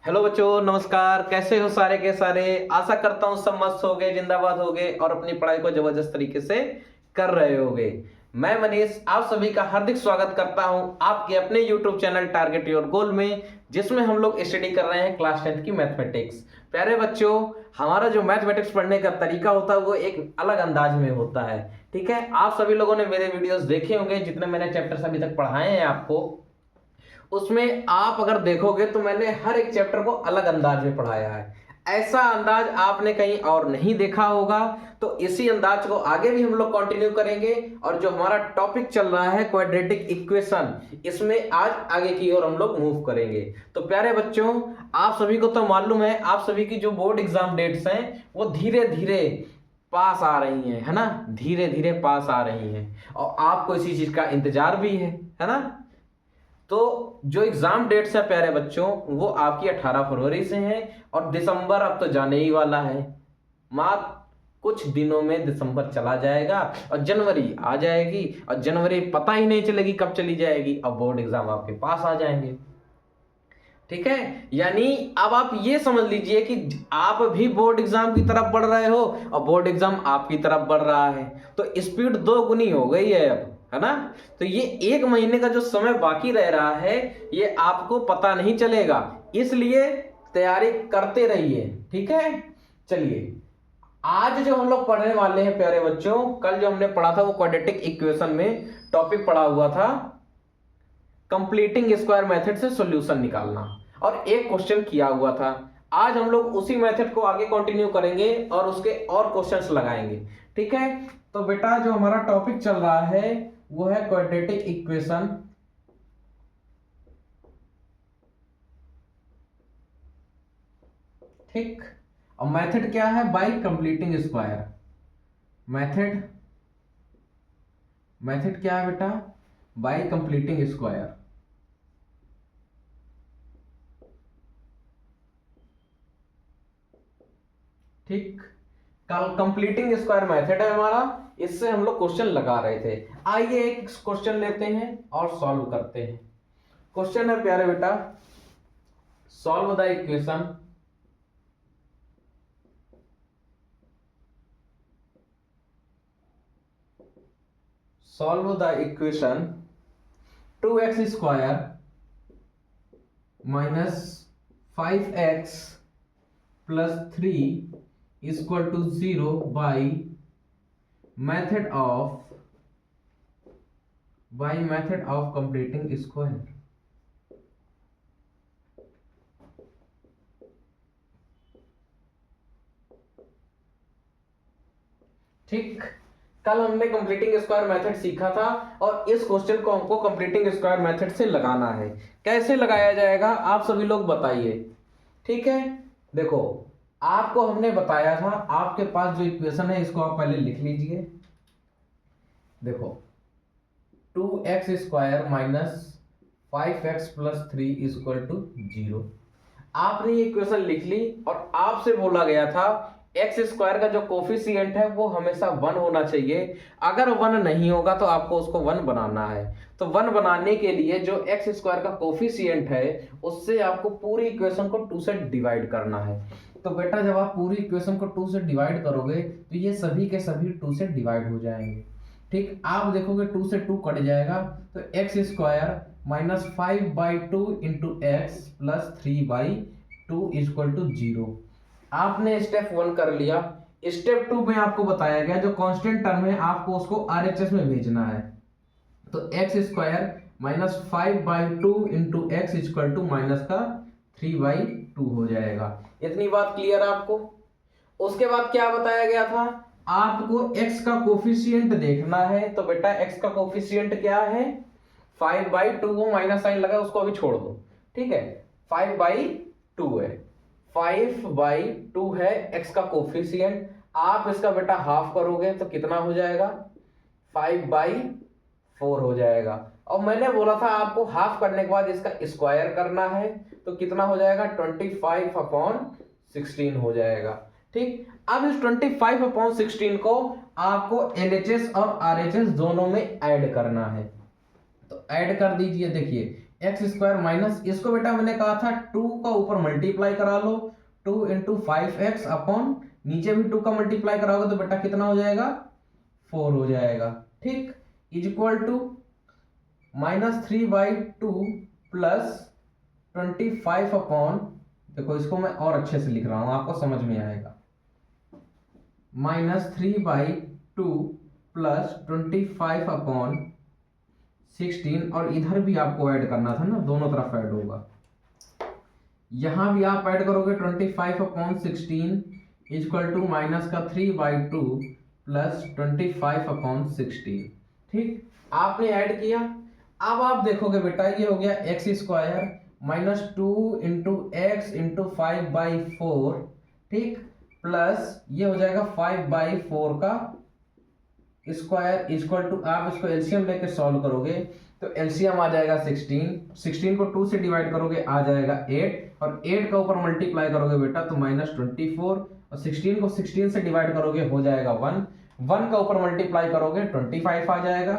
Hello बच्चों, नमस्कार। कैसे हो सारे के सारे। आशा करता हूँ सब मस्त हो गए, जिंदाबाद हो गए और अपनी पढ़ाई को जबरदस्त तरीके से कर रहे होगे। मैं मनीष आप सभी का हार्दिक स्वागत करता हूँ आपके अपने YouTube channel target your goal में, जिसमें हम लोग स्टडी कर रहे हैं क्लास 10th की मैथमेटिक्स। प्यारे बच्चों, हमारा जो मैथमेटिक्स पढ़ने का तरीका होता है वो एक अलग अंदाज में होता है। ठीक है, आप सभी लोगों ने मेरे वीडियोस देखे होंगे, जितने मैंने चैप्टर्स अभी तक पढ़ाए हैं आपको, उसमें आप अगर देखोगे तो मैंने हर एक चैप्टर को अलग अंदाज में पढ़ाया है। ऐसा अंदाज आपने कहीं और नहीं देखा होगा। तो इसी अंदाज को आगे भी हम लोग कंटिन्यू करेंगे। और जो हमारा टॉपिक चल रहा है क्वाड्रेटिक इक्वेशन, इसमें आज आगे की ओर हम लोग मूव करेंगे। तो प्यारे बच्चों, आप सभी को तो मालूम है, आप सभी की जो बोर्ड एग्जाम डेट्स हैं वो धीरे धीरे पास आ रही हैं, है ना। धीरे धीरे पास आ रही हैं और आपको इसी चीज का इंतजार भी है ना। तो जो एग्जाम डेट्स है प्यारे बच्चों, वो आपकी 18 फरवरी से है और दिसंबर अब तो जाने ही वाला है। मात्र कुछ दिनों में दिसंबर चला जाएगा और जनवरी आ जाएगी और जनवरी पता ही नहीं चलेगी कब चली जाएगी। अब बोर्ड एग्जाम आपके पास आ जाएंगे। ठीक है, यानी अब आप ये समझ लीजिए कि आप भी बोर्ड एग्जाम की तरफ बढ़ रहे हो और बोर्ड एग्जाम आपकी तरफ बढ़ रहा है। तो स्पीड दो गुनी हो गई है अब, है ना। तो ये एक महीने का जो समय बाकी रह रहा है ये आपको पता नहीं चलेगा, इसलिए तैयारी करते रहिए। ठीक है, चलिए आज जो हम लोग पढ़ने वाले हैं प्यारे बच्चों, कल जो हमने पढ़ा था वो क्वाड्रेटिक इक्वेशन में टॉपिक पढ़ा हुआ था कंप्लीटिंग स्क्वायर मेथड से सॉल्यूशन निकालना, और एक क्वेश्चन किया हुआ था। आज हम लोग उसी मेथड को आगे कंटिन्यू करेंगे और उसके और क्वेश्चंस लगाएंगे। ठीक है, तो बेटा जो हमारा टॉपिक चल रहा है वो है क्वाड्रेटिक इक्वेशन। ठीक, और मेथड क्या है? Bye completing square. Method method क्या है बेटा? Bye completing square. ठीक, कल कंप्लीटिंग स्क्वायर मेथड है हमारा, इससे हम लोग क्वेश्चन लगा रहे थे। आइए एक क्वेश्चन लेते हैं और सॉल्व करते हैं। क्वेश्चन है प्यारे बेटा, solve the equation solve the equation 2x square minus 5x plus 3 equal to 0 by method of completing square. ठीक, कल हमने कंप्लीटिंग स्क्वायर मेथड सीखा था और इस क्वेश्चन को हमको कंप्लीटिंग स्क्वायर मेथड से लगाना है। कैसे लगाया जाएगा आप सभी लोग बताइए। ठीक है, देखो आपको हमने बताया था, आपके पास जो इक्वेशन है इसको आप पहले लिख लीजिए। देखो 2x square minus 5x plus 3 equal to 0। आपने ये इक्वेशन लिख ली और आपसे बोला गया था एक्स स्क्वायर का जो कोफिशिएंट है वो हमेशा 1 होना चाहिए। अगर 1 नहीं होगा तो आपको उसको 1 बनाना है। तो 1 बनाने के लिए जो एक्स स्क्वायर का कोफिशिएंट है उससे आपको पूरी इक्वेशन को 2 से डिवाइड करना है। तो बेटा जब आप पूरी इक्वेशन को 2 से डिवाइड करोगे तो ये सभी के सभी 2 से डिवाइड हो जाएंगे। ठीक, आप देखोगे 2 से 2 कट जाएगा तो x square minus 5/2 into x plus 3/2 equal to 0। आपने स्टेप 1 कर लिया। स्टेप 2 में आपको बताया गया जो कांस्टेंट टर्म है आपको उसको आरएचएस में भेजना है। तो x square minus 5/2 into x equal to minus का 3/2 हो जाएगा। इतनी बात क्लियर आपको? उसके बाद क्या बताया गया था? आपको x का कोफिशिएंट देखना है। तो बेटा x का कोफिशिएंट क्या है? 5/2, वो माइनस साइन लगा उसको अभी छोड़ दो। ठीक है, 5/2 है, 5/2 है x का कोफिशिएंट। आप इसका बेटा हाफ करोगे तो कितना हो जाएगा? 5/4 हो जाएगा। और मैंने बोला था आपको हाफ करने के बाद इसका स्क्वायर करना है तो कितना हो जाएगा? 25/16 हो जाएगा। ठीक, अब इस 25/16 को आपको LHS और RHS दोनों में ऐड करना है। तो ऐड कर दीजिए। देखिए एक्स स्क्वायर माइनस, इसको बेटा मैंने कहा था 2 का ऊपर मल्टीप्लाई करा लो, 2 इंटू 5x अपॉन नीचे भी 2 का मल्टीप्लाई कराओगे तो बेटा कितना हो जाएगा, 4 हो जाएगा। ठीक, is equal to -3/2 plus 25 upon, देखो इसको मैं और अच्छे से लिख रहा हूं आपको समझ में आएगा, -3/2 प्लस 25 अपॉन 16, और इधर भी आपको ऐड करना था ना, दोनों तरफ ऐड होगा, यहां भी आप ऐड करोगे 25 अपॉन 16 इक्वल टू माइनस का 3/2 प्लस 25 अपॉन 16। ठीक, आपने ऐड किया, अब आप देखोगे बेटा ये हो गया x square minus 2 into x into 5/4, ठीक, प्लस ये हो जाएगा 5/4 का स्क्वायर इक्वल टू, आप इसको एलसीएम लेके सॉल्व करोगे तो एलसीएम आ जाएगा 16 को 2 से डिवाइड करोगे आ जाएगा 8, और 8 का ऊपर मल्टीप्लाई करोगे बेटा तो -24, और 16 को 16 से डिवाइड करोगे हो जाएगा 1 का ऊपर मल्टीप्लाई करोगे 25 आ जाएगा।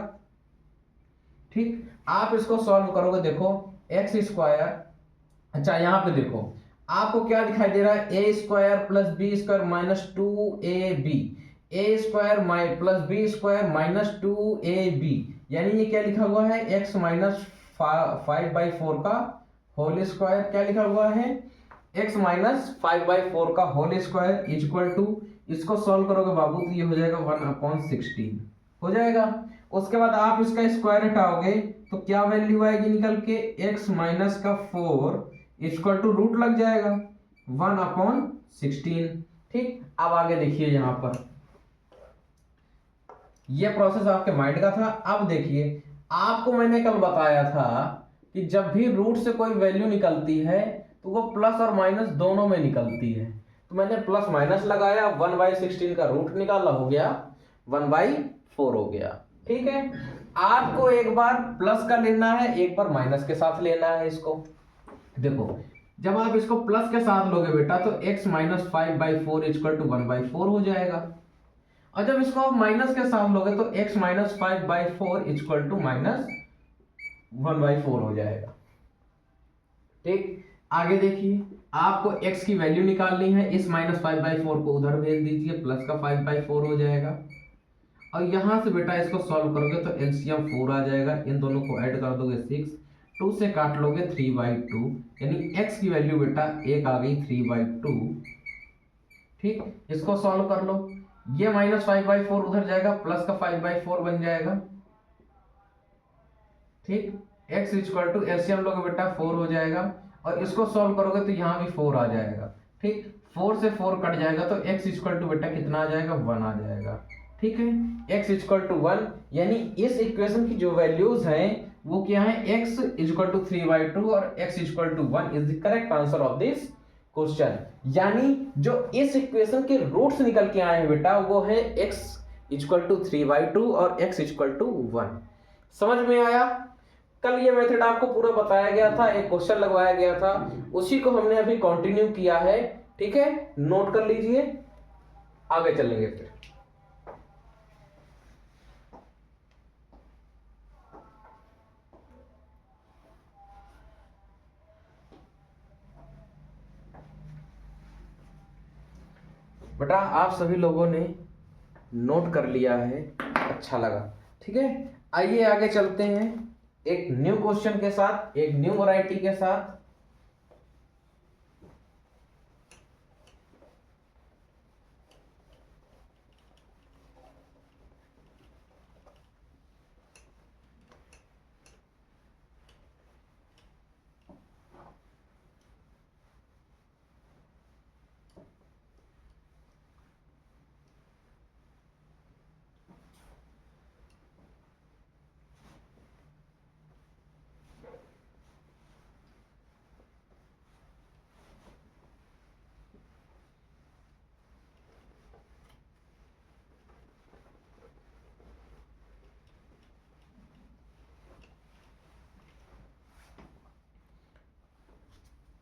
ठीक, आप इसको सॉल्व करोगे, देखो एक्स स्क्वायर, अच्छा यहाँ पे देखो आपको क्या दिखाई दे रहा है, a square plus b square minus 2ab, a square plus b square minus 2ab, यानी ये क्या लिखा हुआ है, x माइनस 5/4 का होल स्क्वायर, क्या लिखा हुआ है, x माइनस 5/4 का होल स्क्वायर इक्वल टू, इसको सॉल्व करोगे बाबू तो ये हो जाएगा 1/16 हो जाएगा। उसके बाद आप इसका स्क्वायर हटाओगे तो क्या वैल्यू आएगी निकल के, x माइनस का 4 इक्वल टू रूट लग जाएगा 1/16। ठीक, अब आगे देखिए, यहां पर ये प्रोसेस आपके माइंड का था। अब देखिए, आपको मैंने कल बताया था कि जब भी रूट से कोई वैल्यू निकलती है तो वो प्लस और माइनस दोनों में निकलती है, तो मैंने प्लस माइनस लगाया, 1/16 का रूट निकाला, हो गया 1/4 हो गया। ठीक है, आपको एक बार प्लस का लेना है, एक बार माइनस के साथ लेना है इसको। देखो जब आप इसको प्लस के साथ लोगे बेटा तो x माइनस 5/4 इक्वल टू 1/4 हो जाएगा, और जब इसको आप माइनस के साथ लोगे तो x माइनस 5/4 इक्वल टू -1/4 हो जाएगा। ठीक, आगे देखिए, आपको x की वैल्यू निकालनी है, इस -5/4 को उधर भेज दीजिए, प्लस का 5/4 हो जाएगा, और यहां से बेटा इसको सॉल्व करोगे तो एलसीएम 4 आ जाएगा, इन दोनों को ऐड कर दोगे 6, 2 से काट लोगे 3/2, यानी x की वैल्यू बेटा 1 आ गई 3/2। ठीक, इसको सॉल्व कर लो, ये -5/4 उधर जाएगा, प्लस का 5/4 बन जाएगा। ठीक, x इक्वल टू एलसीएम लोगे बेटा 4 हो जाएगा, और इसको सॉल्व करोगे तो यहाँ भी 4 आ जाएगा। ठीक, 4 से 4 कट जाएगा तो x इक्वल टू बेटा कितना आ जाएगा, 1 आ जाएगा। ठीक है, x इक्वल टू 1, यानी इस इक्वेशन की जो वैल्यूज हैं वो क्या है, x इक्वल टू 3/2 और x equal to 1 is the correct answer of this question. यानी जो इस इक्वेशन के रूट्स निकल के आए हैं बेटा वो है x इक्वल टू 3/2 और x इक्वल टू 1। समझ में आया? कल ये मेथड आपको पूरा बताया गया था, एक क्वेश्चन लगवाया गया था, उसी को हमने अभी कंटिन्यू किया है। ठीक है, नोट कर लीजिए, आगे चलेंगे फिर। बेटा आप सभी लोगों ने नोट कर लिया है, अच्छा लगा। ठीक है, आइए आगे चलते हैं एक न्यू क्वेश्चन के साथ, एक न्यू वैरायटी के साथ।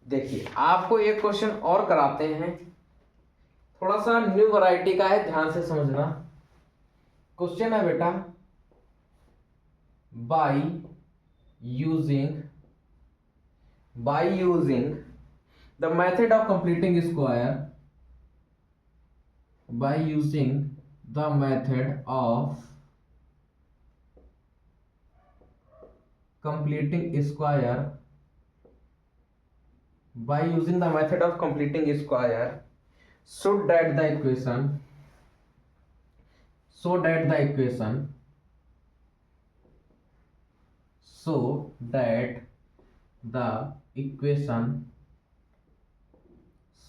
देखिए आपको एक क्वेश्चन और कराते हैं, थोड़ा सा न्यू वैरायटी का है, ध्यान से समझना। क्वेश्चन है बेटा, by using by using the method of completing square, by using the method of completing square, by using the method of completing square, so that the equation, so that the equation, so that the equation,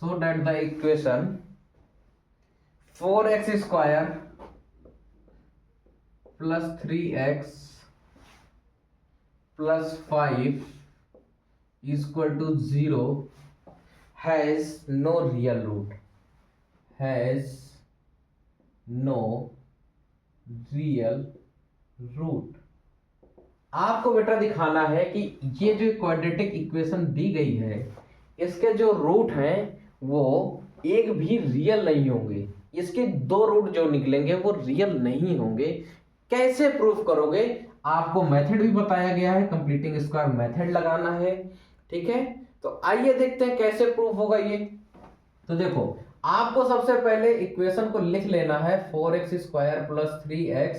so that the equation 4x square plus 3x plus 5 is equal to 0 has no real root, has no real root. आपको बेटा दिखाना है कि ये जो quadratic equation दी गई है इसके जो रूट हैं वो एक भी रियल नहीं होंगे, इसके दो रूट जो निकलेंगे वो रियल नहीं होंगे। कैसे प्रूफ करोगे? आपको मेथड भी बताया गया है, कंप्लीटिंग स्क्वायर मेथड लगाना है। ठीक है, तो आइए देखते हैं कैसे प्रूफ होगा ये। तो देखो, आपको सबसे पहले इक्वेशन को लिख लेना है 4x square plus 3x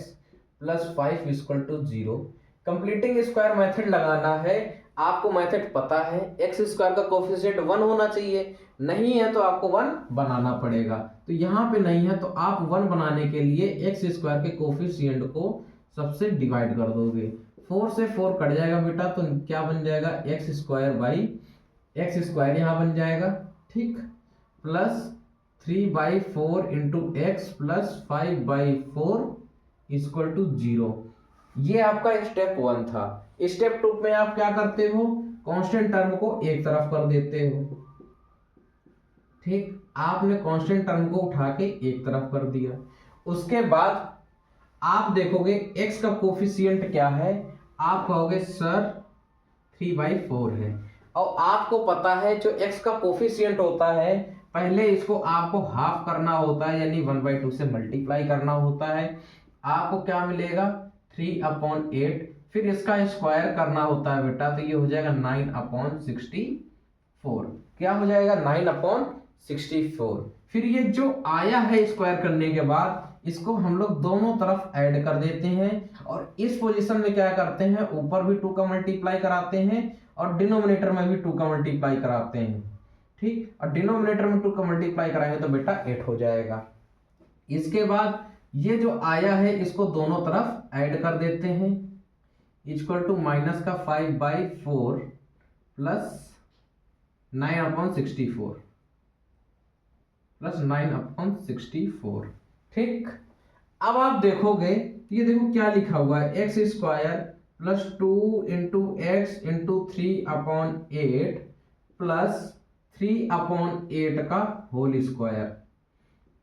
plus 5 equal to 0। Completing square method लगाना है। आपको मेथड पता है, एक्स स्क्वायर का कोफिशिएंट 1 होना चाहिए, नहीं है तो आपको 1 बनाना पड़ेगा। तो यहाँ पे नहीं है तो आप 1 बनाने के लिए एक्स स्क्वायर के कोफिशिएंट को सबसे डिवाइड कर दोगे। 4 से 4 कट जाएगा बेटा, तो क्या बन जाएगा x square by x square यहाँ बन जाएगा, ठीक, plus 3/4 into x plus 5/4 equal to 0। ये आपका स्टेप 1 था। स्टेप 2 में आप क्या करते हो? कांस्टेंट टर्म को एक तरफ कर देते हो। ठीक, आपने कांस्टेंट टर्म को उठा के एक तरफ कर दिया। उसके बाद आप देखोगे x का कोफिशिएंट क्या है, आप कहोगे सर 3/4 है। और आपको पता है जो x का कोफिशिएंट होता है पहले इसको आपको हाफ करना होता है, यानी 1/2 से मल्टीप्लाई करना होता है। आपको क्या मिलेगा 3/8, फिर इसका स्क्वायर करना होता है बेटा, तो ये हो जाएगा 9/64। क्या हो जाएगा 9/64। फिर ये जो आया है स्क्वायर करने के बाद इसको हम लोग दोनों तरफ ऐड कर देते हैं और इस पोजीशन में क्या करते हैं, ऊपर भी 2 का मल्टीप्लाई कराते हैं और डिनोमिनेटर में भी 2 का मल्टीप्लाई कराते हैं। ठीक, और डिनोमिनेटर में 2 का मल्टीप्लाई कराएंगे तो बेटा 8 हो जाएगा। इसके बाद ये जो आया है इसको दोनों तरफ ऐड कर देते हैं, इक्वल टू माइनस का 5/4 प्लस 9/64 प्लस 9/64। ठीक, अब आप देखोगे ये देखो क्या लिखा हुआ है, x square plus 2 into x into 3/8 plus 3/8 का होल स्क्वायर।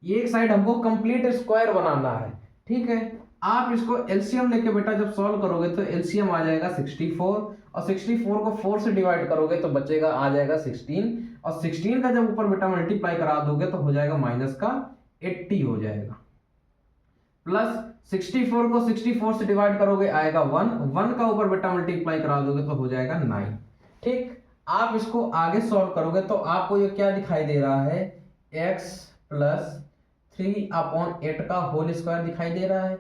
एक साइड हमको कंप्लीट स्क्वायर बनाना है। ठीक है, आप इसको एलसीएम लेके बेटा जब सॉल्व करोगे तो एलसीएम आ जाएगा 64 और 64 को 4 से डिवाइड करोगे तो बचेगा आ जाएगा 16 और 16 का जब ऊपर बेटा मल्टीप्लाई करा दोगे तो हो जाएगा माइनस का 80 हो जाएगा, प्लस 64 को 64 से डिवाइड करोगे आएगा 1 का ऊपर बेटा मल्टीप्लाई करा दोगे तो हो जाएगा 9। ठीक, आप इसको आगे सॉल्व करोगे तो आपको ये क्या दिखाई दे रहा है, x प्लस 3/8 का होल स्क्वायर दिखाई दे रहा है।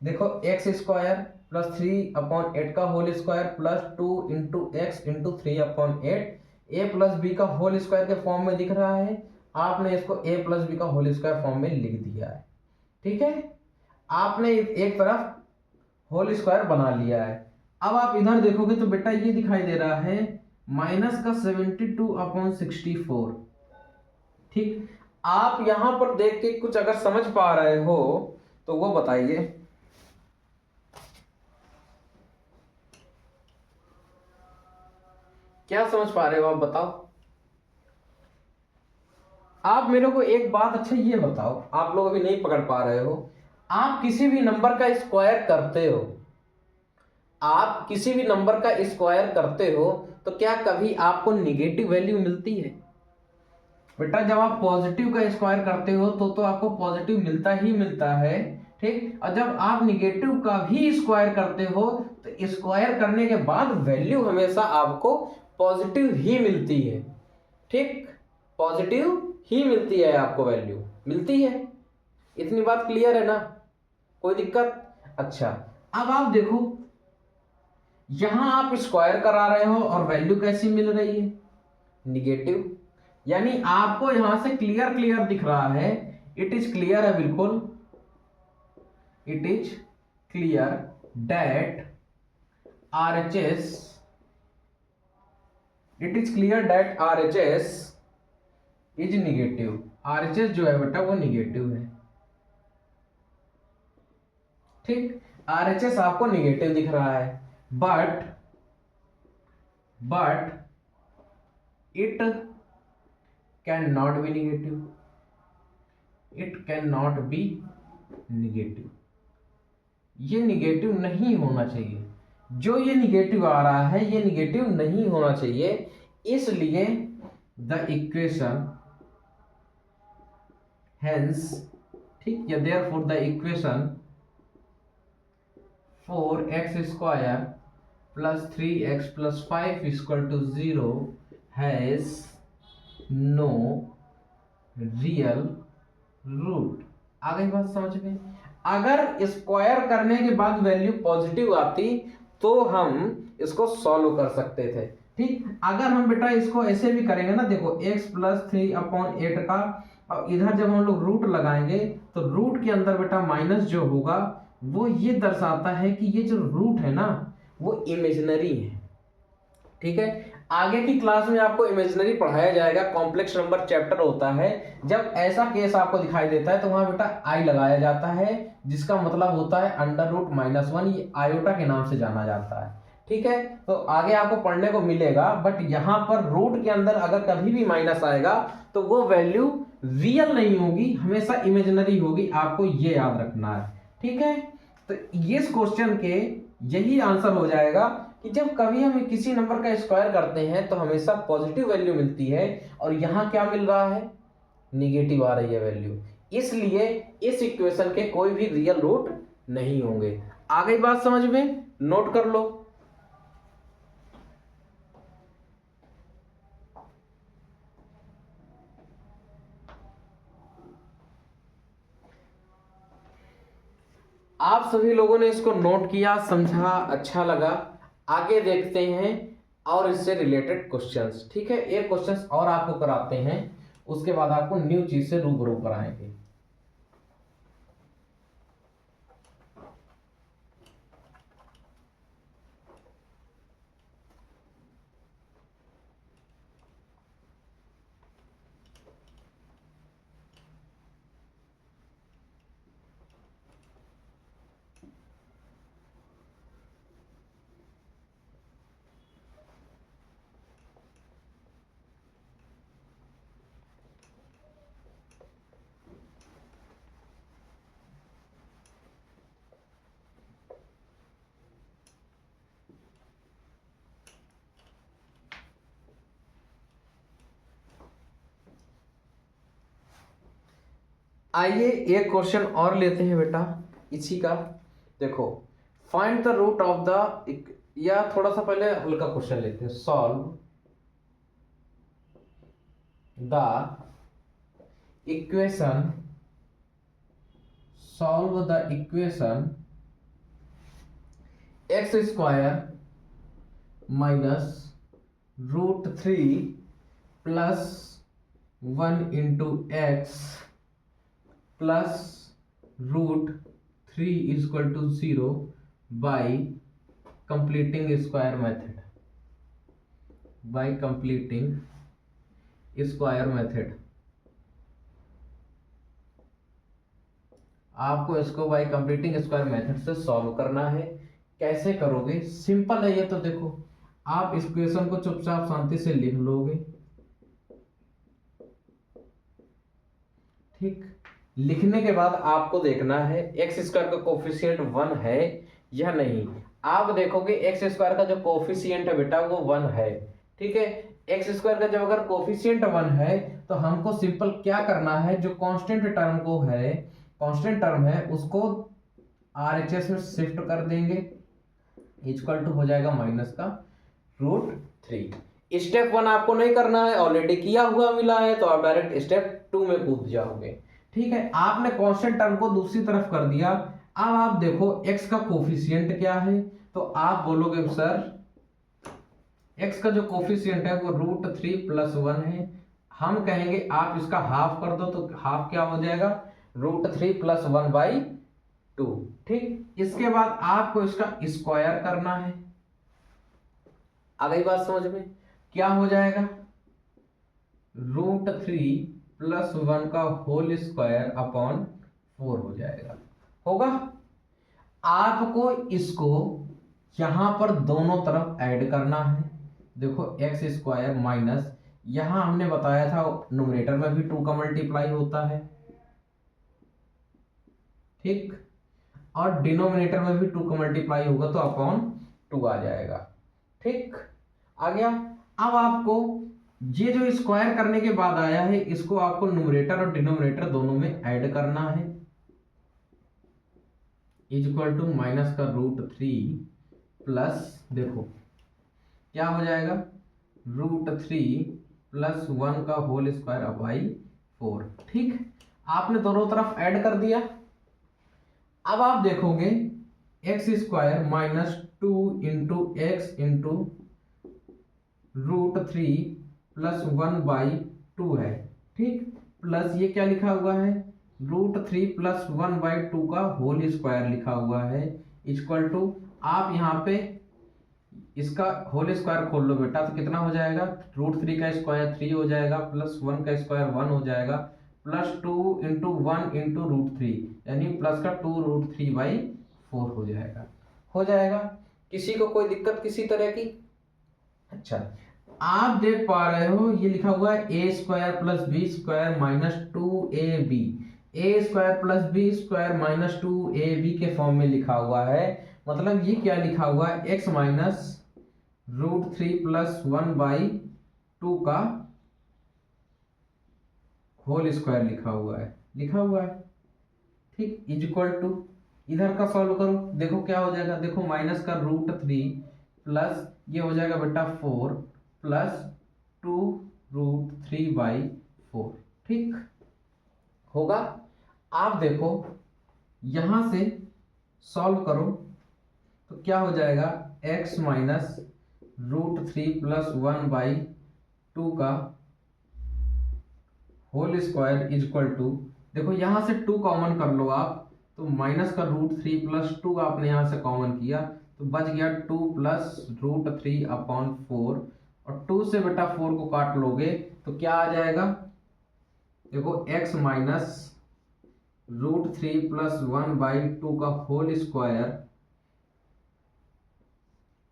देखो एक्स स्क्वायर प्लस 3/8 का whole square plus 2 into x into 3/8 a plus b का होल स्क्वायर के फॉर्म में दिख रहा है। आपने इसको ए प्लस बी का होल स्क्वायर फॉर्म में लिख दिया है। ठीक है, आपने एक तरफ होल स्क्वायर बना लिया है। अब आप इधर देखोगे तो बेटा ये दिखाई दे रहा है माइनस का 72/64। ठीक, आप यहां पर देख के कुछ अगर समझ पा रहे हो तो वो बताइए। क्या समझ पा रहे हो आप बताओ। आप मेरे को एक बात अच्छा ये बताओ, आप लोग अभी नहीं पकड़ पा रहे हो, आप किसी भी नंबर का स्क्वायर करते हो, आप किसी भी नंबर का स्क्वायर करते हो तो क्या कभी आपको निगेटिव वैल्यू मिलती है? बेटा जब आप पॉजिटिव का स्क्वायर करते हो तो आपको पॉजिटिव मिलता ही मिलता है। ठीक, और जब आप निगेटिव का भी स्क्वायर करते हो तो स्क्वायर करने के बाद वैल्यू हमेशा आपको पॉजिटिव ही मिलती है। ठीक, पॉजिटिव ही मिलती है, आपको वैल्यू मिलती है। इतनी बात क्लियर है ना, कोई दिक्कत? अच्छा, अब आप देखो यहां आप स्क्वायर करा रहे हो और वैल्यू कैसी मिल रही है? निगेटिव। यानी आपको यहां से क्लियर क्लियर दिख रहा है, इट इज क्लियर है, बिल्कुल it is clear that RHS, it is clear that RHS is negative. RHS जो है बेटा वो निगेटिव है। ठीक, RHS आपको निगेटिव दिख रहा है, but it can not be negative, it can not be negative. ये निगेटिव नहीं होना चाहिए, जो ये निगेटिव आ रहा है ये निगेटिव नहीं होना चाहिए, इसलिए द इक्वेशन हेंस, ठीक, या therefore the equation 4x square plus 3x plus 5 equal to 0 has no real root. आ गई बात समझ में? अगर स्क्वायर करने के बाद वैल्यू पॉजिटिव आती तो हम इसको सॉल्व कर सकते थे। ठीक, अगर हम बेटा इसको ऐसे भी करेंगे ना, देखो x प्लस 3/8 का, और इधर जब हम लोग रूट लगाएंगे तो रूट के अंदर बेटा माइनस जो होगा वो ये दर्शाता है कि ये जो रूट है ना वो इमेजिनरी है। ठीक है, आगे की क्लास में आपको इमेजिनरी पढ़ाया जाएगा, कॉम्प्लेक्स नंबर चैप्टर होता है। जब ऐसा केस आपको दिखाई देता है तो वहां बेटा आई लगाया जाता है, जिसका मतलब होता है √-1, ये आयोटा के नाम से जाना जाता है। ठीक है, तो आगे आपको पढ़ने को मिलेगा, बट यहाँ पर रूट के अंदर अगर कभी भी माइनस आएगा तो वो वैल्यू रियल नहीं होगी, हमेशा इमेजिनरी होगी, आपको ये याद रखना है। ठीक है, तो इस क्वेश्चन के यही आंसर हो जाएगा कि जब कभी हम किसी नंबर का स्क्वायर करते हैं तो हमेशा पॉजिटिव वैल्यू मिलती है, और यहाँ क्या मिल रहा है? निगेटिव आ रही है वैल्यू, इसलिए इस इक्वेशन के कोई भी रियल रूट नहीं होंगे। आ गई बात समझ में? नोट कर लो। आप सभी लोगों ने इसको नोट किया, समझा, अच्छा लगा। आगे देखते हैं और इससे रिलेटेड क्वेश्चंस। ठीक है, एक क्वेश्चंस और आपको कराते हैं, उसके बाद आपको न्यू चीज से रूबरू कराएंगे। आइए एक क्वेश्चन और लेते हैं बेटा इसी का। देखो, find the root of the, या थोड़ा सा पहले हल्का क्वेश्चन लेते हैं, solve the equation, solve the equation x square minus √3 plus 1 into x plus √3 equal to 0 by completing square method, by completing square method. आपको इसको बाई कंप्लीटिंग स्क्वायर मेथड से सॉल्व करना है। कैसे करोगे? सिंपल है ये तो। देखो, आप इस क्वेश्चन को चुपचाप शांति से लिख लोगे। ठीक, लिखने के बाद आपको देखना है एक्स स्क्वायर का कोफिशिएंट 1 है या नहीं। आप देखोगे एक्स स्क्वायर का जो कोफिशिएंट है बेटा वो 1 है। ठीक है, एक्स स्क्वायर का जब अगर कोफिशिएंट 1 है तो हमको सिंपल क्या करना है, जो कांस्टेंट टर्म को है, कांस्टेंट टर्म है, उसको RHS में शिफ्ट कर देंगे, इक्वल टू हो जाएगा माइनस का √3। स्टेप 1 आपको नहीं करना है, ऑलरेडी किया हुआ मिला है, तो आप डायरेक्ट स्टेप 2 में कूद जाओगे। ठीक है, आपने कांस्टेंट टर्म को दूसरी तरफ कर दिया। अब आप देखो x का कोफिशिएंट क्या है, तो आप बोलोगे सर x का जो कोफिशिएंट है वो √3+1 है। हम कहेंगे आप इसका हाफ कर दो, तो हाफ क्या हो जाएगा, √3+1/2। ठीक, इसके बाद आपको इसका स्क्वायर करना है। आ गई बात समझ में, क्या हो जाएगा, √3+1 का होल स्क्वायर अपॉन 4 हो जाएगा, होगा। आपको इसको यहां पर दोनों तरफ ऐड करना है। देखो x² माइनस, यहां हमने बताया था न्यूमरेटर में भी 2 का मल्टीप्लाई होता है, ठीक, और डिनोमिनेटर में भी 2 का मल्टीप्लाई होगा तो अपॉन 2 आ जाएगा। ठीक, आ गया। अब आपको ये जो स्क्वायर करने के बाद आया है, इसको आपको न्यूमरेटर और डिनोमिनेटर दोनों में ऐड करना है, इक्वल टू माइनस का √3 प्लस, देखो क्या हो जाएगा, √3+1 का होल स्क्वायर बाई 4। ठीक, आपने दोनों तरफ ऐड कर दिया। अब आप देखोगे x² minus 2 into x into √3+1/2 है। ठीक, प्लस ये क्या लिखा हुआ है, √3+1/2 का होल स्क्वायर लिखा हुआ है, इक्वल टू, आप यहाँ पे इसका होल स्क्वायर खोल लो बेटा, तो कितना हो जाएगा, √3 का स्क्वायर 3 हो जाएगा, प्लस 1 का स्क्वायर 1 हो जाएगा, प्लस 2 इंटू 1 इंटू √3, यानी प्लस का 2√3/4 हो जाएगा, हो जाएगा। किसी को कोई दिक्कत किसी तरह की? अच्छा, आप देख पा रहे हो ये लिखा हुआ है a² + b² minus 2ab, a² + b² minus 2ab के फॉर्म में लिखा हुआ है। मतलब ये क्या लिखा हुआ है, x माइनस √3+1/2 का होल स्क्वायर लिखा हुआ है, ठीक, इक्वल टू, इधर का सॉल्व करो, देखो क्या हो जाएगा, देखो माइनस का √3 प्लस ये हो जाएगा बेटा 4 प्लस 2√3/4। ठीक, होगा। आप देखो यहां से सॉल्व करो तो क्या हो जाएगा, x माइनस √3+1/2 का होल स्क्वायर इक्वल टू, देखो यहां से 2 कॉमन कर लो आप, तो माइनस का √3+2 आपने यहां से कॉमन किया तो बच गया 2 प्लस √3/4, और 2 से बेटा 4 को काट लोगे तो क्या आ जाएगा, देखो x माइनस √3+1/2 का होल स्क्वायर,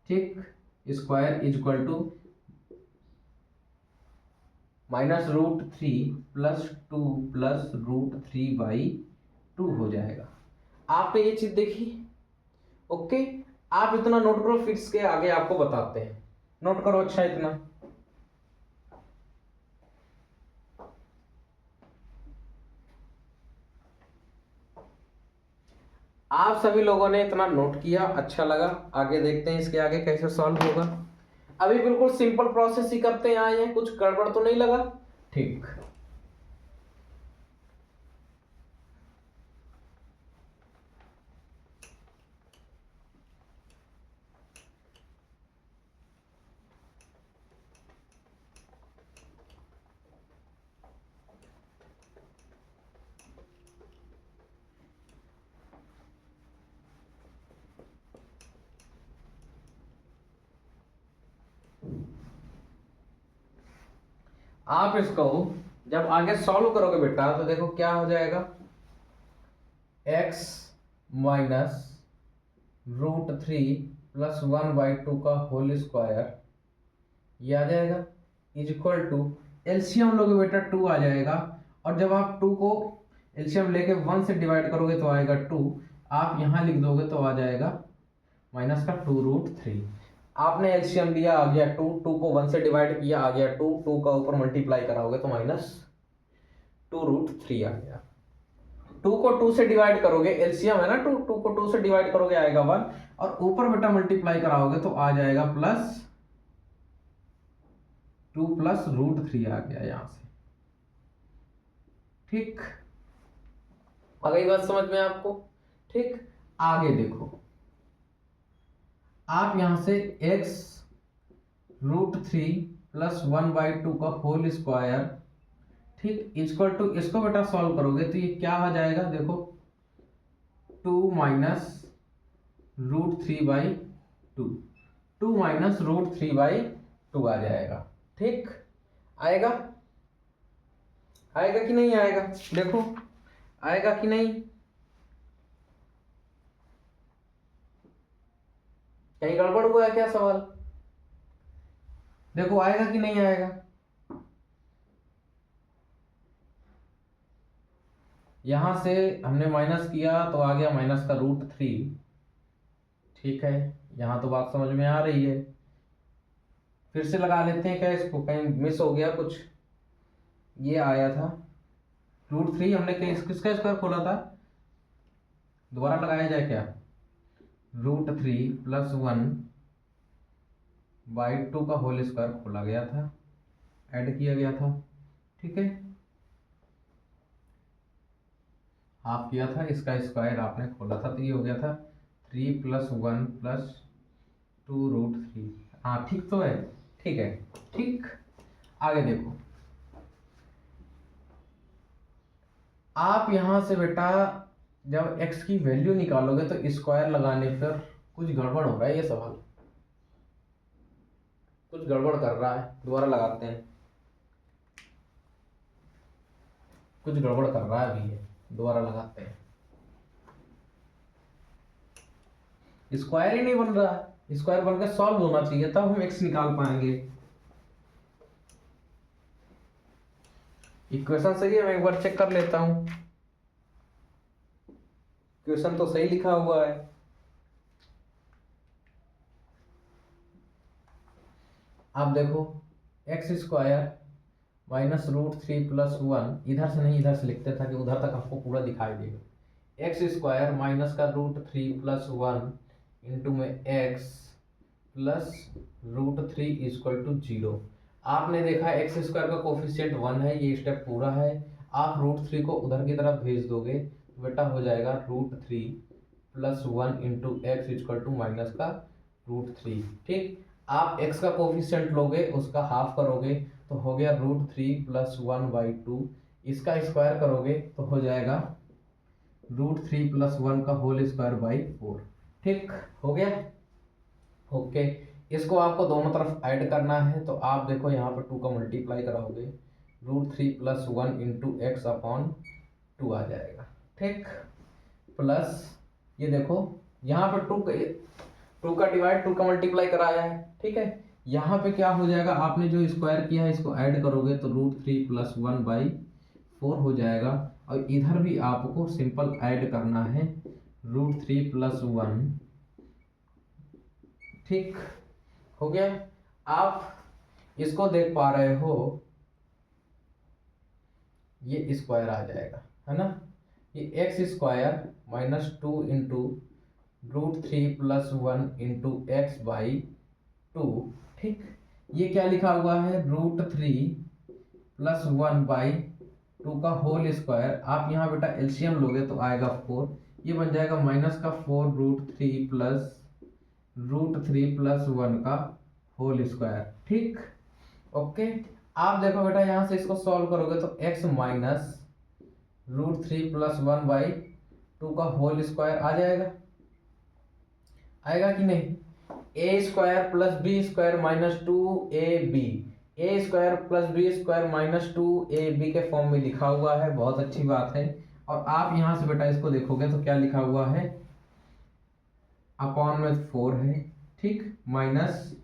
ठीक, square equal to minus √3+2 plus √3/2 हो जाएगा। आपने ये चीज देखी, ओके। आप इतना नोट करो, फिर इसके आगे आपको बताते हैं, नोट करो अच्छा इतना। आप सभी लोगों ने इतना नोट किया, अच्छा लगा। आगे देखते हैं इसके आगे कैसे सॉल्व होगा। अभी बिल्कुल सिंपल प्रोसेस ही करते आए हैं, कुछ गड़बड़ तो नहीं लगा? ठीक, आप इसको जब आगे सॉल्व करोगे बेटा तो देखो क्या हो जाएगा, x माइनस √3+1/2 का होल स्क्वायर, ये आ जाएगा, इक्वल टू, एलसीएम लोगे बेटा 2 आ जाएगा, और जब आप 2 को एलसीएम लेके 1 से डिवाइड करोगे तो आएगा 2, आप यहां लिख दोगे तो आ जाएगा माइनस का 2√3। आपने एलसीएम लिया, आ गया 2, 2 को 1 से डिवाइड किया, आ गया 2, 2 का ऊपर मल्टीप्लाई कराओगे तो माइनस 2√3 आ गया। 2 को 2 से डिवाइड करोगे, एलसीएम है ना 2, 2 को 2 से डिवाइड करोगे आएगा 1, और ऊपर बेटा मल्टीप्लाई कराओगे तो आ जाएगा प्लस 2 प्लस रूट 3 आ गया यहाँ से। ठीक, आ गई बात समझ में आपको? ठीक, आगे देखो, आप यहां से x रूट 3 प्लस 1/2 का होल स्क्वायर, ठीक, इक्वल टू, इसको बेटा सॉल्व करोगे तो ये क्या आ जाएगा, देखो 2 माइनस रूट 3/2, 2 माइनस रूट 3/2 आ जाएगा। ठीक, आएगा? आएगा कि नहीं आएगा? देखो आएगा कि नहीं? कहीं गड़बड़ हुआ है क्या सवाल? देखो आएगा कि नहीं आएगा? यहां से हमने माइनस किया तो आ गया माइनस का रूट 3। ठीक है, यहां तो बात समझ में आ रही है। फिर से लगा लेते हैं क्या इसको, कहीं मिस हो गया कुछ? ये आया था रूट 3, हमने किसका स्क्वायर खोला था? दोबारा लगाया जाए क्या? रूट 3 प्लस 1/2 का होल स्क्वायर खोला गया था, ऐड किया गया था। ठीक है, हाफ किया था, इसका स्क्वायर आपने खोला था तो ये हो गया था 3 प्लस 1 प्लस 2 रूट 3। हाँ ठीक तो है, ठीक है। ठीक, आगे देखो, आप यहां से बेटा जब x की वैल्यू निकालोगे तो स्क्वायर लगाने पर कुछ गड़बड़ हो रहा है, ये सवाल कुछ गड़बड़ कर रहा है। दोबारा लगाते हैं, कुछ गड़बड़ कर रहा है अभी ये, दोबारा लगाते हैं। स्क्वायर ही नहीं बन रहा है, स्क्वायर बनकर सॉल्व होना चाहिए तब हम x निकाल पाएंगे। इक्वेशन सही है, मैं एक बार चेक कर लेता हूं। क्वेश्चन तो सही लिखा हुआ है। आप देखो x square minus root 3 plus 1, इधर से नहीं इधर से लिखते था कि उधर तक आपको पूरा दिखाई देगा। एक्स स्क्वायर माइनस का रूट 3 प्लस 1 इंटू में x plus root 3 equal to 0। आपने देखा एक्स स्क्वायर का कोफिशिएंट 1 है, ये स्टेप पूरा है। आप रूट 3 को उधर की तरफ भेज दोगे तो बेटा हो जाएगा root 3 plus 1 into x equal to minus का रूट 3। ठीक, आप x का कोफिशिएंट लोगे, उसका हाफ करोगे तो हो गया रूट 3 प्लस 1/2। इसका स्क्वायर करोगे तो हो जाएगा रूट 3 प्लस 1 का होल स्क्वायर बाई 4। ठीक हो गया? ओके, इसको आपको दोनों तरफ ऐड करना है तो आप देखो यहाँ पर 2 का मल्टीप्लाई कराओगे, root 3 plus 1 into x upon 2 आ जाएगा। ठीक, प्लस ये देखो यहाँ पर 2 का डिवाइड 2 का मल्टीप्लाई कराया है। ठीक है, यहाँ पे क्या हो जाएगा, आपने जो स्क्वायर किया है इसको ऐड करोगे तो रूट 3 प्लस 1/4 हो जाएगा। और इधर भी आपको सिंपल ऐड करना है, रूट 3 प्लस 1। ठीक हो गया? आप इसको देख पा रहे हो, ये स्क्वायर आ जाएगा, है ना? ये x square minus 2 into root 3 plus 1 into x by 2। ठीक, ये क्या लिखा हुआ है, रूट 3 प्लस 1/2 का होल स्क्वायर। आप यहाँ बेटा एलसीएम लोगे तो आएगा 4, ये बन जाएगा माइनस का 4 रूट 3 प्लस रूट 3 प्लस 1 का होल स्क्वायर। ठीक, ओके, आप देखो बेटा यहाँ से इसको सॉल्व करोगे तो x माइनस रूट 3 प्लस 1/2 का होल स्क्वायर आ जाएगा। आएगा कि नहीं? A square plus b square minus 2ab, a square plus b square minus 2ab के फॉर्म में लिखा हुआ है, बहुत अच्छी बात है। और आप यहां से बेटा इसको देखोगे तो क्या लिखा हुआ है, अपॉन में 4 है। ठीक, माइनस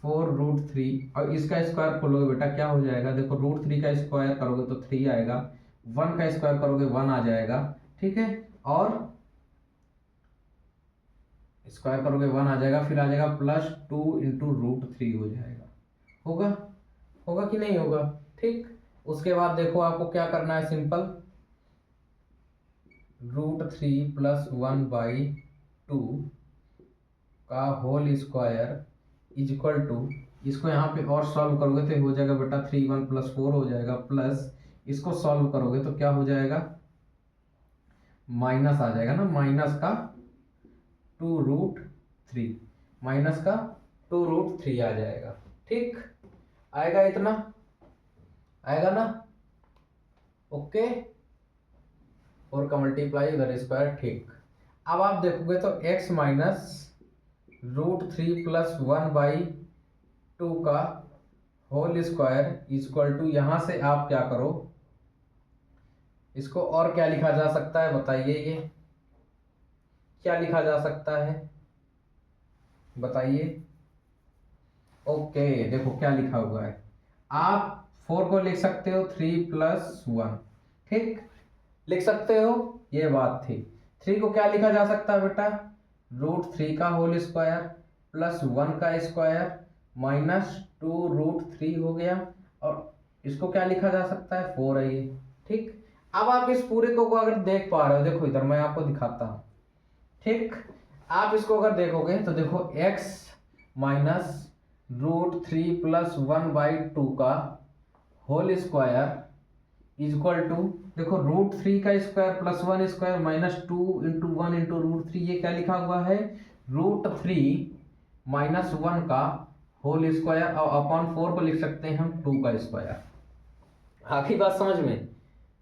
4 रूट 3 और इसका स्क्वायर खोलोगे बेटा क्या हो जाएगा, देखो रूट 3 का स्क्वायर करोगे तो 3 आएगा, 1 का स्क्वायर करोगे 1 आ जाएगा। ठीक है, और स्क्वायर करोगे 1 आ जाएगा, फिर आ जाएगा प्लस 2 इंटू रूट 3 हो जाएगा। होगा? होगा कि नहीं होगा? ठीक, उसके बाद देखो आपको क्या करना है, सिंपल रूट 3 प्लस 1/2 का whole square is equal to, इसको यहाँ पे और सॉल्व करोगे तो हो जाएगा बेटा 3 1 + 4 हो जाएगा, प्लस इसको सॉल्व करोगे तो क्या हो जाएगा, माइनस आ जाएगा ना, माइनस का 2√3, माइनस का 2√3 आ जाएगा। ठीक आएगा, इतना आएगा ना, ओके। 4 का मल्टीप्लाई उधर स्क्वायर, ठीक। अब आप देखोगे तो x माइनस √3 + 1/2 का होल स्क्वायर इक्वल टू, यहां से आप क्या करो, इसको और क्या लिखा जा सकता है बताइए, ये क्या लिखा जा सकता है बताइए। ओके देखो क्या लिखा हुआ है, आप 4 को लिख सकते हो 3 + 1, ठीक लिख सकते हो, ये बात थी। 3 को क्या लिखा जा सकता है बेटा, √3 का होल स्क्वायर प्लस 1 का स्क्वायर माइनस 2√3 हो गया, और इसको क्या लिखा जा सकता है, 4 है ये, ठीक। अब आप इस पूरे को अगर देख पा रहे हो, देखो इधर मैं आपको दिखाता हूं, ठीक। आप इसको अगर देखोगे तो देखो x माइनस √3 + 1/2 का होल स्क्वायर इक्वल टू, देखो √3 का स्क्वायर प्लस 1 स्क्वायर माइनस 2 × 1 × √3, ये क्या लिखा हुआ है, √3 माइनस 1 का होल स्क्वायर, और अपॉन 4 को लिख सकते हैं हम 2 का स्क्वायर। आखिरी बात समझ में,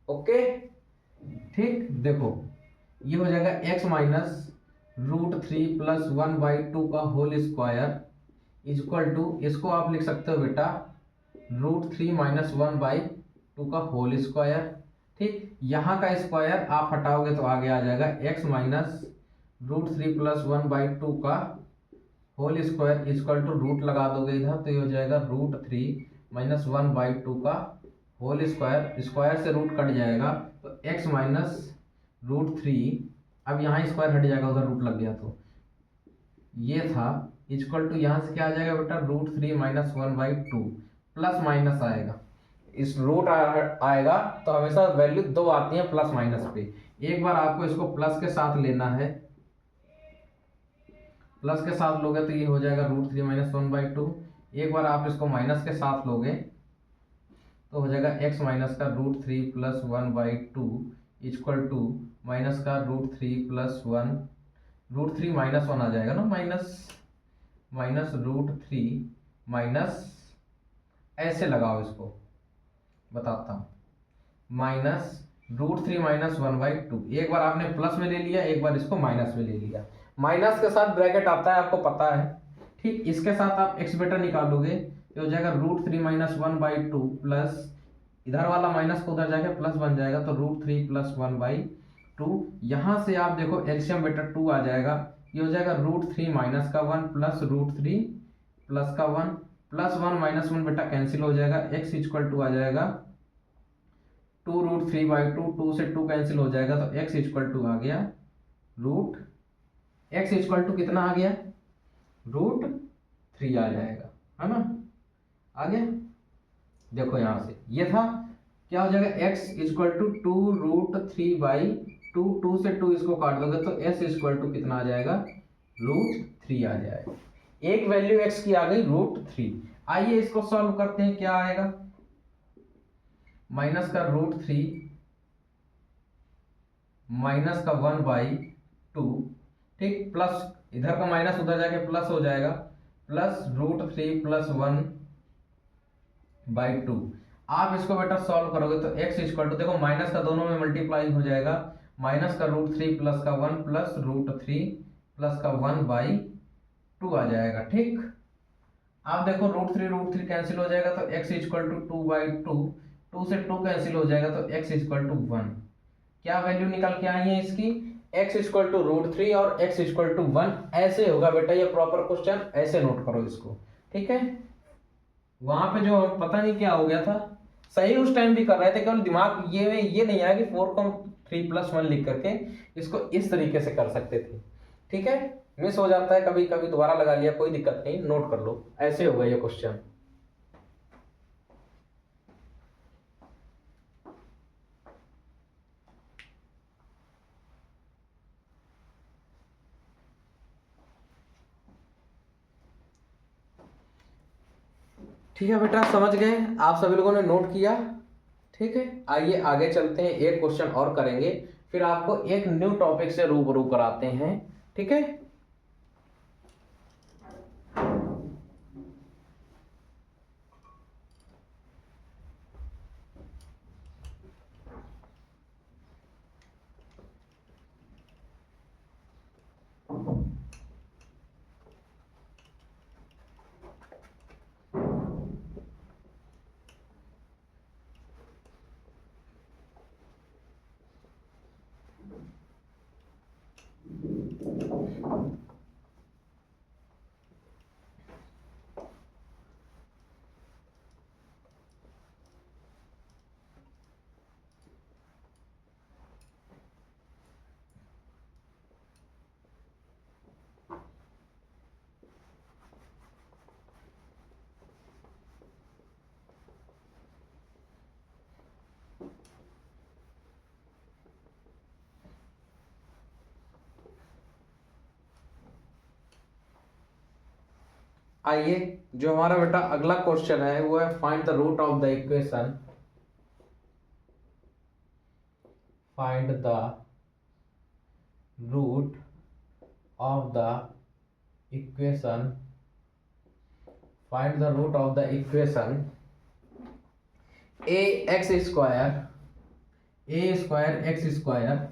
ओके ठीक। देखो ये हो जाएगा x माइनस √3 + 1/2 का होल स्क्वायर इक्वल टू, इसको आप लिख सकते हो बेटा √3 - 1/2 का होल स्क्वायर, ठीक। यहाँ का स्क्वायर आप हटाओगे तो आगे आ जाएगा x माइनस √3 + 1/2 का whole square equal to, root लगा दोगे इधर तो ये हो जाएगा √3 - 1/2 का होल स्क्वायर, स्क्वायर से रूट कट जाएगा तो x माइनस √3, अब यहाँ स्क्वायर हट जाएगा उधर रूट लग गया तो ये था, इक्वल टू यहाँ से क्या आ जाएगा बेटा √3 - 1/2, प्लस माइनस आएगा, इस रूट आएगा तो हमेशा वैल्यू 2 आती है प्लस माइनस पे। एक बार आपको इसको प्लस के साथ लेना है, प्लस के साथ लोगे तो ये हो जाएगा √3 - 1/2। एक बार आप इसको माइनस के साथ लोगे तो हो जाएगा x माइनस का √3 + 1/2 इक्वल टू माइनस का √3 + 1, √3 - 1 आ जाएगा ना, माइनस √3 माइनस, ऐसे लगाओ इसको बताता हूँ, माइनस √3 - 1/2। एक बार आपने प्लस में ले लिया, एक बार इसको माइनस में ले लिया, माइनस के साथ ब्रैकेट आता है आपको पता है, ठीक। इसके साथ आप x बेटा निकालोगे तो हो जाएगा √3 - 1/2 प्लस, इधर वाला माइनस को उधर जाके प्लस बन जाएगा तो √3 + 1/2। यहाँ से आप देखो एलसीएम बेटा 2 आ जाएगा, ये हो जाएगा √3 - 1 प्लस √3 प्लस का 1 प्लस 1 माइनस 1 बेटा कैंसिल हो जाएगा, x इक्वल टू आ जाएगा 2√3/2, 2 से 2 कैंसिल हो जाएगा तो x इक्वल टू आ गया x इक्वल टू कितना आ गया, √3 आ जाएगा, है ना, आ गया। देखो यहाँ से ये था, क्या हो जाएगा x इक्वल टू 2√3/2, 2 से 2 इसको काट दोगे तो s इक्वल टू कितना आ जाएगा, √3 आ जाएगा। एक वैल्यू x की आ गई √3। आइए इसको सॉल्व करते हैं, क्या आएगा, माइनस का √3 माइनस का 1/2, ठीक, प्लस इधर का माइनस उधर जाके प्लस हो जाएगा, प्लस √3 + 1/2। आप इसको बेटा सॉल्व करोगे तो x इक्वल टू, देखो माइनस का दोनों में मल्टीप्लाई हो जाएगा, माइनस का √3 प्लस का 1 प्लस √3 प्लस का 1/2 आ जाएगा, ठीक। आप देखो √3 कैंसिल हो जाएगा तो x इक्वल टू 2/2, 2 से 2 कैंसिल हो जाएगा तो x इक्वल टू 1। क्या वैल्यू निकल के आई है इसकी, x इक्वल टू √3 और x इक्वल टू 1। ऐसे होगा बेटा ये प्रॉपर क्वेश्चन, ऐसे नोट करो इसको, ठीक है। वहां पे जो पता नहीं क्या हो गया था, सही उस टाइम भी कर रहे थे, केवल दिमाग ये नहीं आया कि 4 को 3 + 1 लिख करके इसको इस तरीके से कर सकते थे, ठीक है। मिस हो जाता है कभी कभी, दोबारा लगा लिया, कोई दिक्कत नहीं, नोट कर लो, ऐसे होगा ये क्वेश्चन। ठीक है बेटा, समझ गए आप सभी लोगों ने, नोट किया। ठीक है, आइए आगे चलते हैं, एक क्वेश्चन और करेंगे, फिर आपको एक न्यू टॉपिक से रूबरू कराते हैं। ठीक है, आइए जो हमारा बेटा अगला क्वेश्चन है वो है find the root of the equation, find the root of the equation, find the root of the equation a x square x square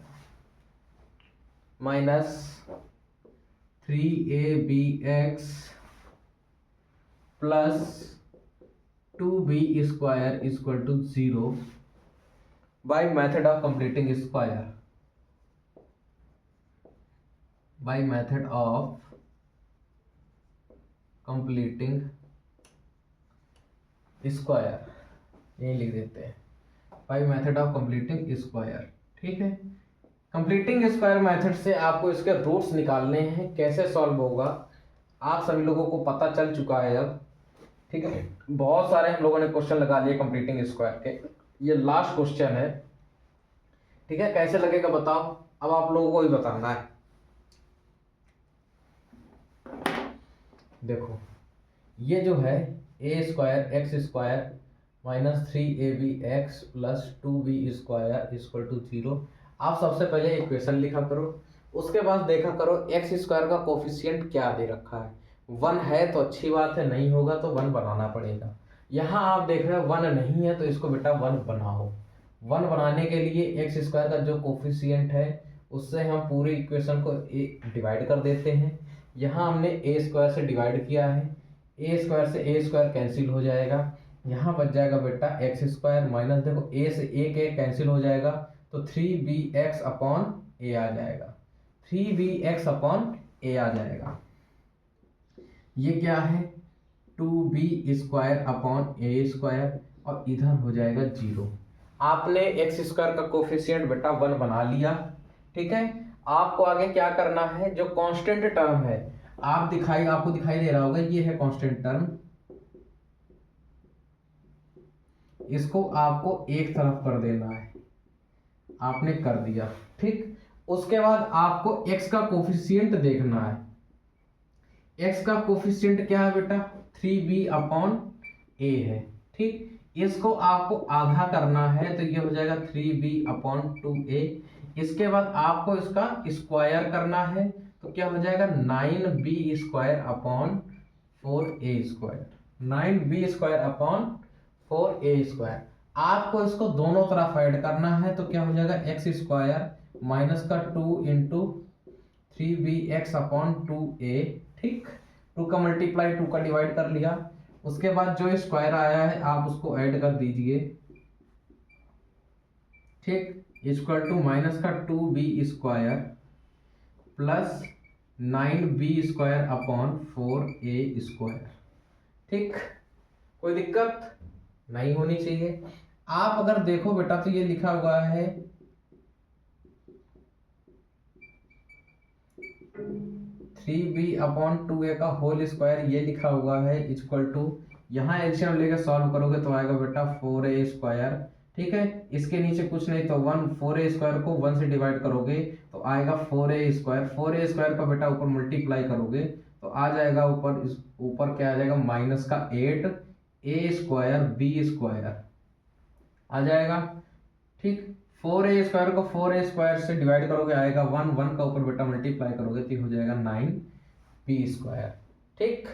minus 3ab plus 2b square equal to 0 by method of completing square, by method of completing square, यही लिख देते हैं, by method of completing square. ठीक है, completing square method से आपको इसके roots निकालने हैं, कैसे सॉल्व होगा आप सभी लोगों को पता चल चुका है अब। ठीक है, बहुत सारे हम लोगों ने क्वेश्चन लगा लिए कंप्लीटिंग स्क्वायर के, ये लास्ट क्वेश्चन है। ठीक है, कैसे लगेगा बताओ, अब आप लोगों को ही बताना है। देखो ये जो है a square x square minus 3ab plus 2b square equal to 0, आप सबसे पहले इक्वेशन लिखा करो, उसके बाद देखा करो एक्स स्क्वायर का कोफिशिएंट क्या दे रखा है। 1 है तो अच्छी बात है, नहीं होगा तो 1 बनाना पड़ेगा। यहाँ आप देख रहे हो 1 नहीं है तो इसको बेटा 1 बनाओ। 1 बनाने के लिए एक्स स्क्वायर का जो कोफिशिएंट है उससे हम पूरी इक्वेशन को डिवाइड कर देते हैं। यहाँ हमने ए स्क्वायर से डिवाइड किया है, ए स्क्वायर से ए स्क्वायर कैंसिल हो जाएगा, यहाँ बच जाएगा बेटा एक्स स्क्वायर माइनस, देखो ए से ए कैंसिल हो जाएगा तो 3bx अपॉन ए आ जाएगा, 3bx अपॉन ए आ जाएगा। ये क्या है 2b स्क्वायर अपॉन ए स्क्वायर और इधर हो जाएगा 0। आपने एक्स स्क्वायर का कोफिशिएंट बेटा 1 बना लिया। ठीक है, आपको आगे क्या करना है, जो कांस्टेंट टर्म है आपको दिखाई दे रहा होगा, ये है कांस्टेंट टर्म, इसको आपको एक तरफ कर देना है, आपने कर दिया। ठीक, उसके बाद आपको x का कोफिशिएंट देखना है। x का कोफिशिएंट क्या है बेटा 3b अपॉन a है। ठीक, इसको आपको आधा करना है तो ये हो जाएगा 3b अपॉन 2a। इसके बाद आपको इसका स्क्वायर करना है तो क्या हो जाएगा 9b square upon 4a square, 9b square upon 4a square. आपको इसको दोनों तरफ ऐड करना है तो क्या हो जाएगा एक्स स्क्वायर माइनस का 2 इंटू 3bx अपॉन 2a। ठीक, 2 का मल्टीप्लाई 2 का डिवाइड कर लिया, उसके बाद जो स्क्वायर आया है आप उसको ऐड कर दीजिए। ठीक, इक्वल टू माइनस का 2b square plus 9b square upon 4a square. ठीक, कोई दिक्कत नहीं होनी चाहिए। आप अगर देखो बेटा तो ये लिखा हुआ है 3b अपॉन 2a का होल स्क्वायर, ये लिखा हुआ है इक्वल टू, यहाँ एलसीएम लेकर सॉल्व करोगे तो आएगा बेटा 4a स्क्वायर। ठीक है, इसके नीचे कुछ नहीं तो 1, 4a स्क्वायर को 1 से डिवाइड करोगे तो आएगा 4a स्क्वायर, 4a स्क्वायर का बेटा ऊपर मल्टीप्लाई करोगे तो आ जाएगा ऊपर क्या आ जाएगा माइनस का 8 ए स्क्वायर बी स्क्वायर आ जाएगा। ठीक, 4a² को 4a² से डिवाइड करोगे आएगा 1, 1 का ऊपर बेटा मल्टीप्लाई करोगे तो हो जाएगा 9b²। ठीक,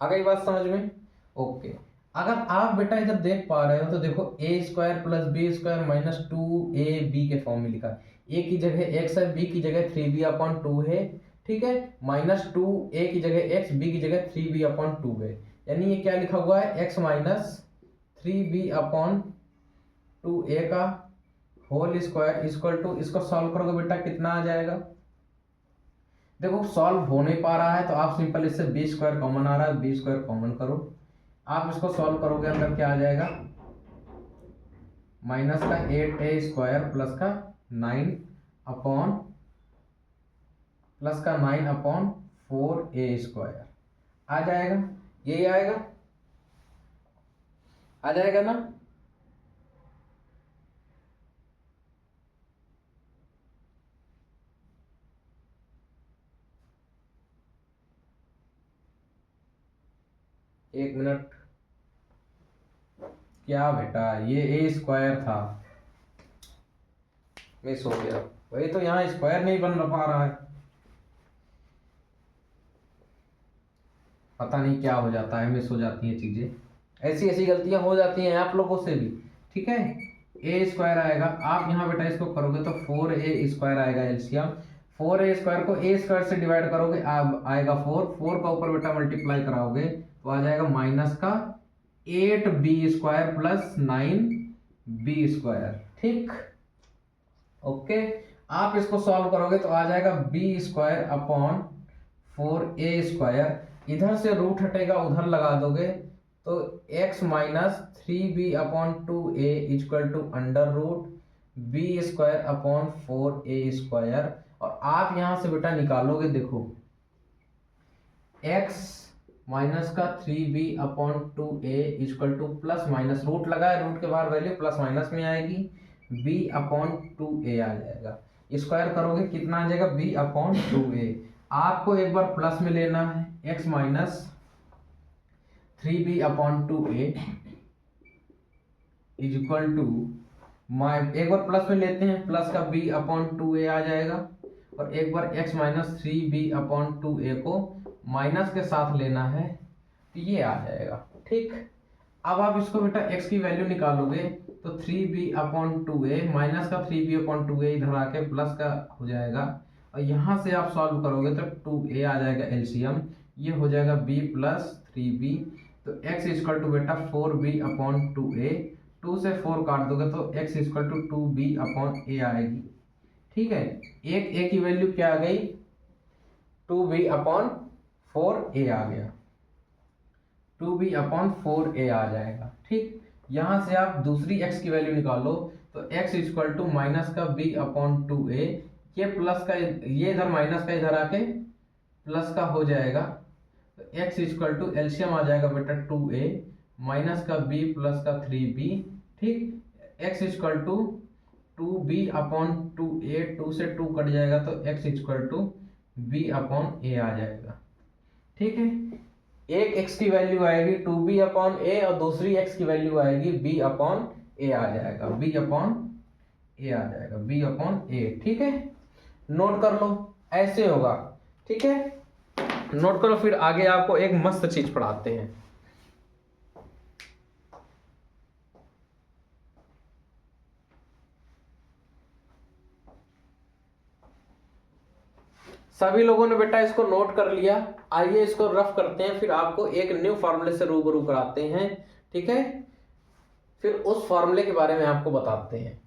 आ गई बात समझ में? ओके, अगर आप बेटा इधर देख पा रहे हो तो देखो a² plus b² minus 2ab के फॉर्म में लिखा है। a की जगह x है, b की जगह 3b/2 है। ठीक है, माइनस 2a की जगह x, b की जगह 3b/2 है। यानी ये क्या लिखा हुआ है, x माइनस 3b/2a का होल स्क्वायर इक्वल टू, इसको सॉल्व करोगे बेटा कितना आ जाएगा? देखो सॉल्व हो नहीं पा रहा है तो आप सिंपल इससे b² कॉमन आ रहा है, b² कॉमन करो। आप इसको सॉल्व करोगे अंदर क्या आ जाएगा, माइनस का 8a² प्लस का 9/4a² आ जाएगा। यही आएगा, आ जाएगा ना? एक मिनट, क्या बेटा ये a² था, मिस हो गया। वही तो, यहाँ स्क्वायर नहीं बन पा रहा है, पता नहीं क्या हो जाता है, मिस हो जाती हैं चीजें। ऐसी ऐसी गलतियां हो जाती हैं आप लोगों से भी। ठीक है, a² आएगा, आप यहाँ बेटा इसको करोगे तो 4a² आएगा एलसीएम। 4a² को a² से डिवाइड करोगे अब आएगा 4, 4 का ऊपर बेटा मल्टीप्लाई कराओगे तो आ जाएगा माइनस का 8b² प्लस 9b²। ठीक, ओके, आप इसको सॉल्व करोगे तो आ जाएगा b²/4a²। इधर से रूट हटेगा उधर लगा दोगे तो x minus 3b/2a equal to under root b²/4a²। और आप यहां से बेटा निकालोगे, देखो x माइनस का 3b/2a equal to plus minus root लगा है, रूट के बाहर वैल्यू प्लस माइनस में आएगी, b/2a आ जाएगा। स्क्वायर करोगे कितना आ जाएगा, b/2a। आपको एक बार प्लस में लेना है, x minus 3b/2a is equal to, एक बार प्लस में लेते हैं, प्लस का b/2a आ जाएगा। और एक बार x माइनस 3b/2a को माइनस के साथ लेना है तो ये आ जाएगा। ठीक, अब आप इसको बेटा x की वैल्यू निकालोगे तो 3b/2a माइनस का 3b/2a इधर आके प्लस का हो जाएगा। और यहाँ से आप सॉल्व करोगे तो 2a आ जाएगा एलसीएम, ये हो जाएगा b प्लस 3b। तो x इक्वल टू बेटा 4b/2a, 2 से 4 काट दोगे तो x इक्वल टू 2b/a आएगी। ठीक है, एक a की वैल्यू क्या आ गई, 2b/4a आ गया, 2b/4a आ जाएगा। ठीक, यहां से आप दूसरी x की वैल्यू निकालो तो x इक्वल टू माइनस का b/2a, ये प्लस का ये इधर माइनस का इधर आके प्लस का हो जाएगा। तो x इक्वल टू एलसीएम आ जाएगा बेटा 2a माइनस का b प्लस का 3b। ठीक, x इक्वल टू 2b/2a, 2 से 2 कट जाएगा तो x इक्वल टू b/a आ जाएगा। ठीक है, एक x की वैल्यू आएगी 2b/a और दूसरी x की वैल्यू आएगी b/a आ जाएगा, b/a आ जाएगा, b/a। ठीक है, नोट कर लो, ऐसे होगा। ठीक है, नोट करो, फिर आगे आपको एक मस्त चीज पढ़ाते हैं। सभी लोगों ने बेटा इसको नोट कर लिया, आइए इसको रफ करते हैं, फिर आपको एक न्यू फॉर्मूले से रूबरू कराते हैं। ठीक है, फिर उस फॉर्मूले के बारे में आपको बताते हैं।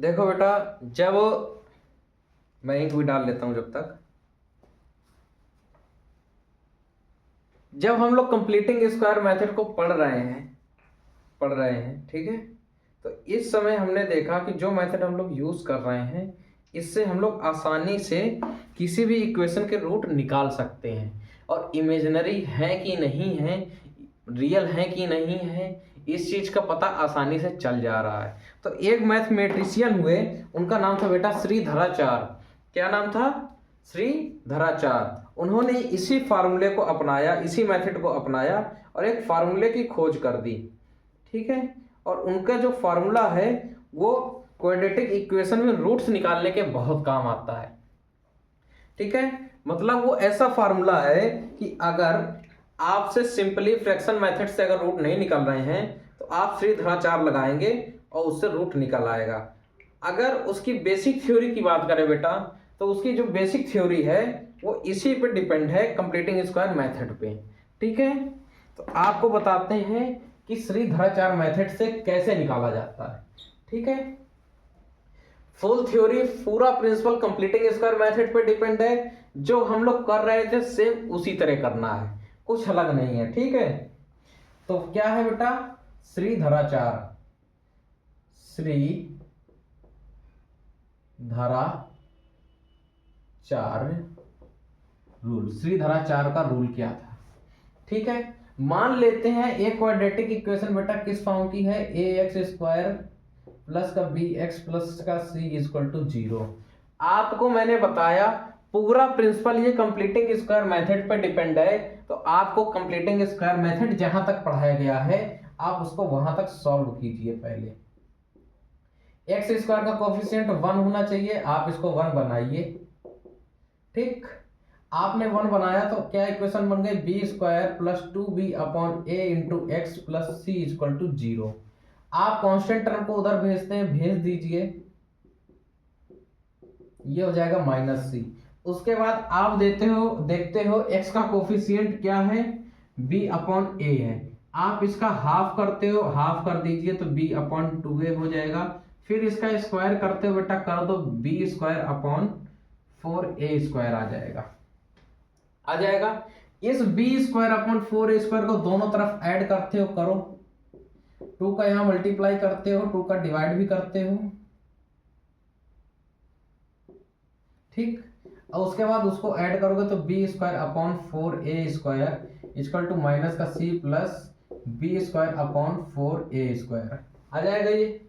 देखो बेटा, जब मैं इंक भी डाल लेता हूं जब हम लोग कंप्लीटिंग स्क्वायर मेथड को पढ़ रहे हैं, ठीक है, तो इस समय हमने देखा कि जो मेथड हम लोग यूज कर रहे हैं इससे हम लोग आसानी से किसी भी इक्वेशन के रूट निकाल सकते हैं, और इमेजिनरी है कि नहीं है, रियल है कि नहीं है, इस चीज का पता आसानी से चल जा रहा है। तो एक मैथमेटिशियन हुए, उनका नाम था बेटा श्रीधराचार्य। क्या नाम था? श्रीधराचार्य। उन्होंने इसी फार्मूले को अपनाया, इसी मेथड को अपनाया और एक फार्मूले की खोज कर दी, ठीक है। और उनका जो फार्मूला है वो क्वाड्रेटिक इक्वेशन में रूट्स निकालने के बहुत काम आता है, ठीक है। मतलब वो ऐसा फार्मूला है कि अगर आपसे सिंपली फ्रैक्शन मेथड से अगर रूट नहीं निकल रहे हैं तो आप श्रीधराचार्य लगाएंगे और उससे रूट निकल आएगा। अगर उसकी बेसिक थ्योरी की बात करें बेटा, तो उसकी जो बेसिक थ्योरी है वो इसी पे डिपेंड है, कंप्लीटिंग स्क्वायर मेथड पे, ठीक है। तो आपको बताते हैं कि श्रीधराचार्य मेथड से कैसे निकाला जाता है, ठीक है। फुल थ्योरी, पूरा प्रिंसिपल कंप्लीटिंग स्क्वायर मेथड पे डिपेंड है। जो हम लोग कर रहे थे सेम उसी तरह करना है, कुछ अलग नहीं है, ठीक है। तो क्या है बेटा? श्रीधराचार्य रूल, श्रीधराचार्य का रूल क्या था, ठीक है। मान लेते हैं एक क्वाड्रेटिक इक्वेशन बेटा किस फॉर्म की है, ax स्क्वायर प्लस का bx प्लस का c इक्वल टू 0। आपको मैंने बताया पूरा प्रिंसिपल ये कंप्लीटिंग स्क्वायर मेथड पर डिपेंड है, तो आपको कंप्लीटिंग स्क्वायर मेथड जहां तक पढ़ाया गया है आप उसको वहां तक सॉल्व कीजिए। पहले एक्स स्क्वायर का कोफिशिएंट 1 होना चाहिए, आप इसको 1 बनाइए, ठीक। आपने 1 बनाया तो क्या इक्वेशन बन गई, b square plus 2b upon a into x plus c equal to 0। आप कांस्टेंट टर्म को उधर भेजते हैं, भेज दीजिए, ये हो जाएगा माइनस सी। उसके बाद आप देखते हो x का कोफिशिएंट क्या है, b अपॉन ए है। आप इसका हाफ करते हो, हाफ कर दीजिए तो b अपॉन 2a हो जाएगा। फिर इसका स्क्वायर करते हो बेटा, कर दो b square upon 4a square आ जाएगा। इस b square upon 4a square को दोनों तरफ ऐड करते हो, करो, 2 का यहां मल्टीप्लाई करते हो, 2 का डिवाइड भी करते हो, ठीक। और उसके बाद उसको ऐड करोगे तो b square upon 4a square equal to minus का c plus b square upon 4a square आ जाएगा ये।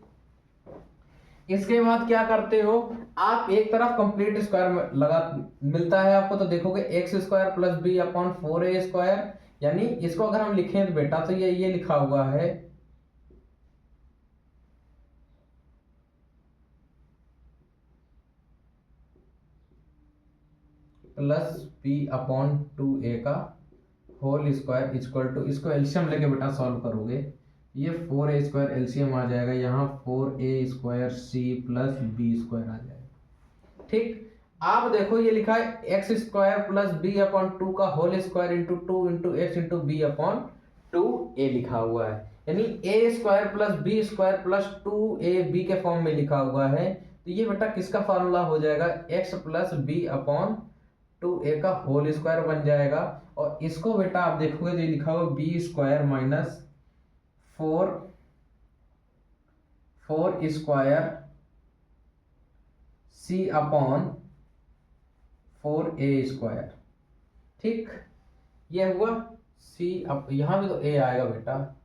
इसके बाद क्या करते हो, आप एक तरफ कंप्लीट स्क्वायर लगा मिलता है आपको, तो देखोगे x square plus b upon 4a square, यानी इसको अगर हम लिखें तो बेटा तो ये लिखा हुआ है प्लस बी अपॉन 2a का होल स्क्वायर इक्वल टू, इसको एलसीएम लेके बेटा सॉल्व करोगे, ये 4a स्क्वायर एलसीएम आ जाएगा, यहाँ 4a square c plus b square आ जाएगा, ठीक। आप देखो ये लिखा है x square plus b upon 2 का whole square into 2 into x into b upon 2a लिखा हुआ है, यानी a square plus b square plus 2ab के फॉर्म में लिखा हुआ है। तो ये बेटा किसका फॉर्मूला हो जाएगा, x plus b upon 2a का होल स्क्वायर बन जाएगा। और इसको बेटा आप देखोगे तो ये लिखा हुआ b square minus 4 square c upon 4a square, ठीक। ये हुआ c, अब यहां भी तो a आएगा बेटा,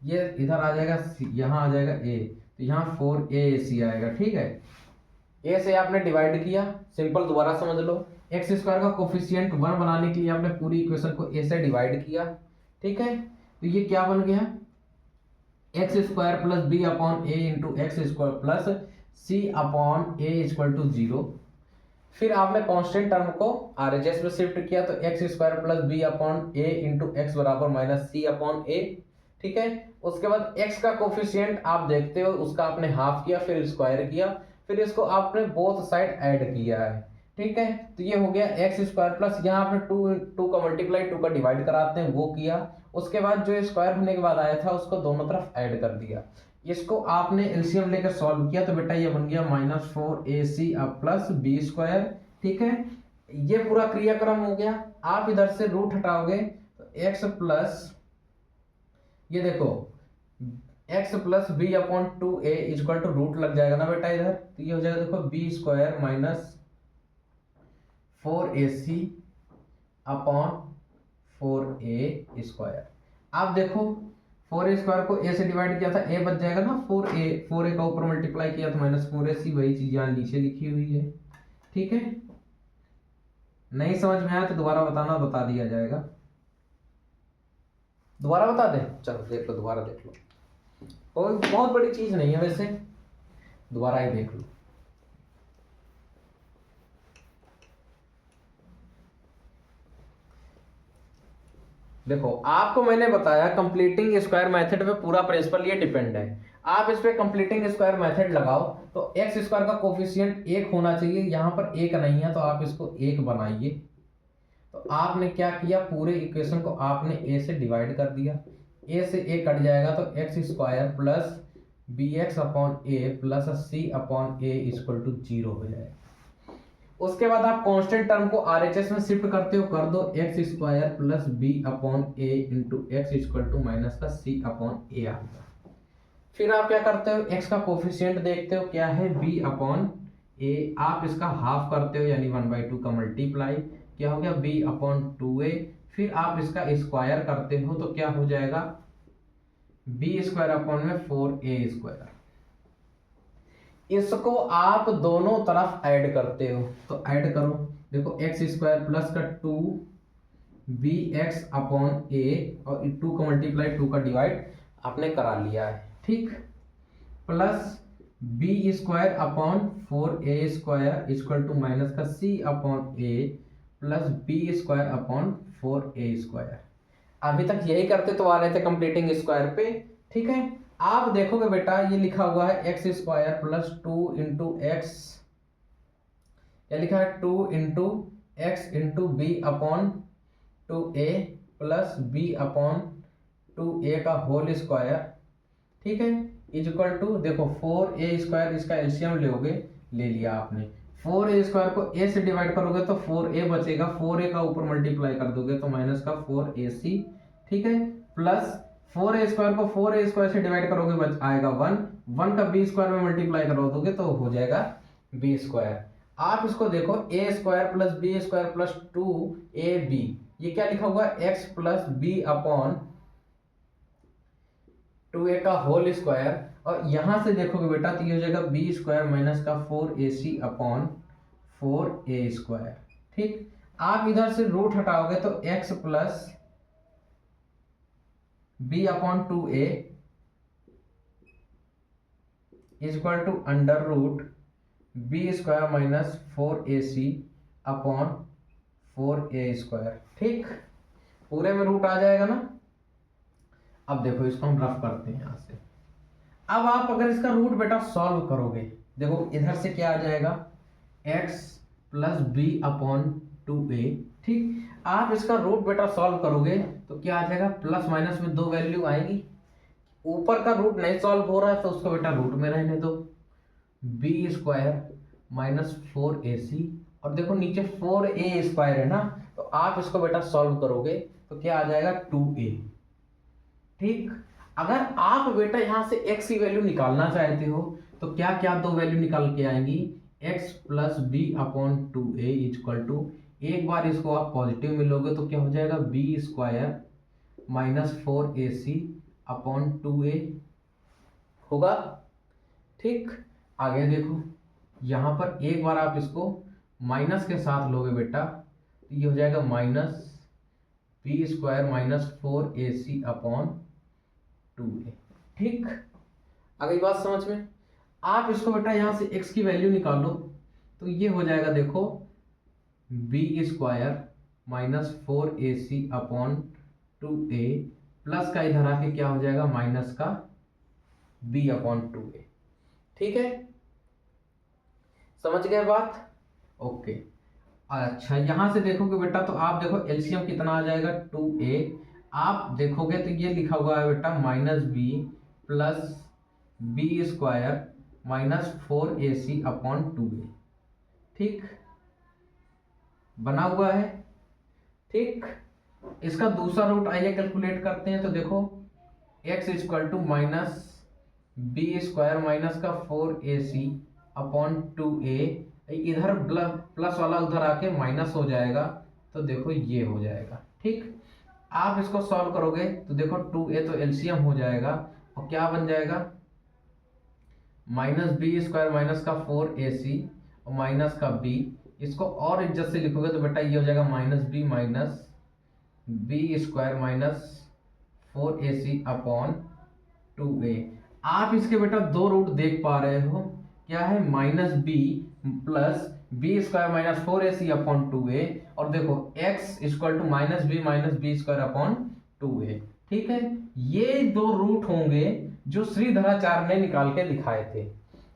ये इधर आ जाएगा c, यहां आ जाएगा a, तो यहाँ 4ac आएगा, ठीक है। ए से आपने डिवाइड किया, सिंपल दोबारा समझ लो, एक्स स्क्वायर का कोफिशिएंट 1 बनाने के लिए आपने पूरी इक्वेशन को ए से डिवाइड किया, ठीक है। तो ये क्या बन गया, x square plus b upon a into x square plus c upon a equal to 0। फिर आपने कांस्टेंट टर्म को आरएचएस में शिफ्ट किया, तो x square plus b upon a into x बराबर माइनस सी अपॉन ए, ठीक है। उसके बाद एक्स का कोफिशिएंट आप देखते हो, उसका आपने हाफ किया, फिर स्क्वायर किया, फिर इसको आपने बोथ साइड ऐड किया है, ठीक है। तो ये हो गया एक्स स्क्वायर प्लस, यहाँ आपने 2 का मल्टीप्लाई 2 का डिवाइड कराते हैं वो किया, उसके बाद जो स्क्वायर होने के बाद आया था उसको दोनों तरफ ऐड कर दिया, इसको आपने एलसीएम लेकर सॉल्व किया तो बेटा ये बन गया -4ac अब प्लस बी स्क्वायर। ठीक है, ये पूरा क्रियाक्रम हो गया। आप इधर से रूट हटाओगे तो x प्लस, ये देखो x plus b upon 2a equal to root लग जाएगा ना बेटा इधर, तो ये हो जाएगा देखो b square minus 4ac upon 4a square. आप देखो 4a स्क्वायर को a से डिवाइड किया था, a बच जाएगा ना 4a का ऊपर मल्टीप्लाई किया तो -4ac, वही चीज यहाँ नीचे लिखी हुई है। ठीक है, नहीं समझ में आया तो दोबारा बताना, बता दिया जाएगा। दोबारा बता दे, चलो देख लो, दोबारा देख लो, कोई बहुत बड़ी चीज नहीं है वैसे, दोबारा ही देख लो। देखो आपको मैंने बताया कंप्लीटिंग स्क्वायर मेथड पे पूरा प्रिंसिपल ये डिपेंड है। आप इस पे कंप्लीटिंग स्क्वायर मेथड लगाओ तो एक्स स्क्वायर का कोफिशिएंट 1 होना चाहिए, यहाँ पर 1 नहीं है तो आप इसको 1 बनाइए। तो आपने क्या किया, पूरे इक्वेशन को आपने ए से डिवाइड कर दिया, ए से ए कट जाएगा तो x square plus b x upon a plus c upon a equal to 0 हो जाएगा। उसके बाद आप कांस्टेंट टर्म को आरएचएस में शिफ्ट करते हो, कर दो x square plus b upon a into x equal to minus का सी अपॉन ए आ गया। फिर आप क्या करते हो, एक्स का कोफिशिएंट देखते हो क्या है, बी अपॉन ए, आप इसका हाफ करते हो यानी 1/2 का मल्टीप्लाई, क्या हो गया बी अपॉन 2a। फिर आप इसका स्क्वायर करते हो तो क्या हो जाएगा, बी स्क्वायर अपॉन में 4a स्क्वायर। इसको आप दोनों तरफ ऐड करते हो तो ऐड करो, देखो एक्स स्क्वायर प्लस का 2 बी एक्स अपॉन ए और 2 का मल्टीप्लाई 2 का डिवाइड आपने करा लिया है। ठीक, plus b square upon 4a square equal to minus का c upon a plus b square upon 4a square. अभी तक यही करते तो आ रहे थे कंप्लीटिंग स्क्वायर पे। ठीक है, आप देखोगे बेटा ये लिखा हुआ है x square plus 2 into x, क्या लिखा है 2 into x into b upon 2a plus b upon 2a का होल स्क्वायर। ठीक है, इक्वल टू देखो 4a स्क्वायर, इसका एलसीएम लोगे, ले लिया आपने, 4a स्क्वायर को a से डिवाइड करोगे तो 4a बचेगा, 4a का ऊपर मल्टीप्लाई कर दोगे तो माइनस का 4ac। ठीक है, प्लस 4a स्क्वायर को 4a स्क्वायर से डिवाइड करोगे बच आएगा 1 का b स्क्वायर में मल्टीप्लाई करो दोगे तो हो जाएगा b स्क्वायर। आप इसको देखो a square plus b square plus 2ab, ये क्या लिखा हुआ है x plus b upon 2a का होल स्क्वायर, और यहां से देखोगे बेटा तो ये हो जाएगा b स्क्वायर माइनस का 4ac अपॉन 4a स्क्वायर। ठीक, आप इधर से रूट हटाओगे तो x plus b upon 2a equal to under root b square minus 4ac upon 4a square. ठीक, पूरे में रूट आ जाएगा ना। अब देखो इसको हम रफ करते हैं यहां से। अब आप अगर इसका रूट बेटा सॉल्व करोगे, देखो इधर से क्या आ जाएगा x plus b upon 2a। ठीक, आप इसका रूट बेटा सॉल्व करोगे तो क्या आ जाएगा, प्लस माइनस में 2 वैल्यू आएगी, ऊपर का रूट नहीं सॉल्व हो रहा है तो उसको बेटा रूट में रहने दो, बी स्क्वायर माइनस 4ac, और देखो नीचे 4a स्क्वायर है ना, तो आप इसको बेटा सॉल्व करोगे तो क्या आ जाएगा 2a। ठीक, अगर आप बेटा यहां से x की वैल्यू निकालना चाहते हो तो क्या क्या 2 वैल्यू निकाल के आएंगी, x plus b upon 2a equal to, एक बार इसको आप पॉजिटिव में लोगे तो क्या हो जाएगा B square minus 4ac upon 2a होगा। ठीक, आगे देखो यहां पर एक बार आप इसको माइनस के साथ लोगे बेटा तो ये हो जाएगा minus b square minus 4ac upon 2a। ठीक, अगली बात समझ में। आप इसको बेटा यहां से x की वैल्यू निकालो तो ये हो जाएगा देखो b square minus 4ac upon 2a plus का इधर आके क्या हो जाएगा माइनस का b अपॉन 2a। ठीक है, समझ गए बात। ओके, अच्छा यहां से देखोगे बेटा तो आप देखो एलसीएम कितना आ जाएगा 2a, आप देखोगे तो ये लिखा हुआ है बेटा minus b plus b square minus 4ac upon 2a। ठीक, बना हुआ है। ठीक, इसका दूसरा रूट आइए कैलकुलेट करते हैं। तो देखो x equal to minus b square minus का 4ac अपॉन 2a, इधर प्लस वाला उधर आके माइनस हो जाएगा, तो देखो ये हो जाएगा। ठीक, आप इसको सॉल्व करोगे तो देखो 2a तो एलसीएम हो जाएगा और क्या बन जाएगा, माइनस बी स्क्वायर माइनस का 4ac और माइनस का b, इसको और इज्जत से लिखोगे तो बेटा ये हो जाएगा minus b square minus 4ac upon 2a। आप इसके बेटा दो रूट देख पा रहे हो, क्या है, minus b plus b square minus 4ac upon 2a, और देखो x equal to minus b square upon 2a। ठीक है, ये दो रूट होंगे जो श्रीधराचार्य ने निकाल के दिखाए थे।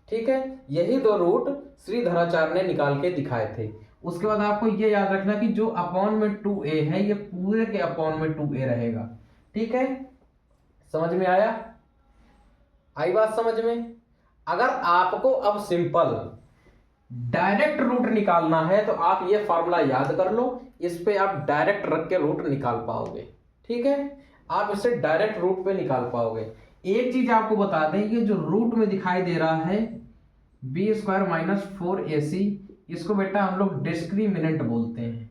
ठीक है, यही दो रूट श्रीधराचार्य ने निकाल के दिखाए थे। उसके बाद आपको ये याद रखना कि जो अपॉन में 2a है ये पूरे के अपॉन में 2a रहेगा। ठीक है, समझ में आया, आई बात समझ में। अगर आपको अब सिंपल डायरेक्ट रूट निकालना है तो आप ये फॉर्मूला याद कर लो, इस पे आप डायरेक्ट रख के रूट निकाल पाओगे। ठीक है, आप इसे डायरेक्ट रूट पे निकाल पाओगे। एक चीज आपको बता दें, ये जो रूट में दिखाई दे रहा है बी स्क्वायर माइनस 4ac, इसको बेटा हम लोग डिस्क्रिमिनेंट बोलते हैं,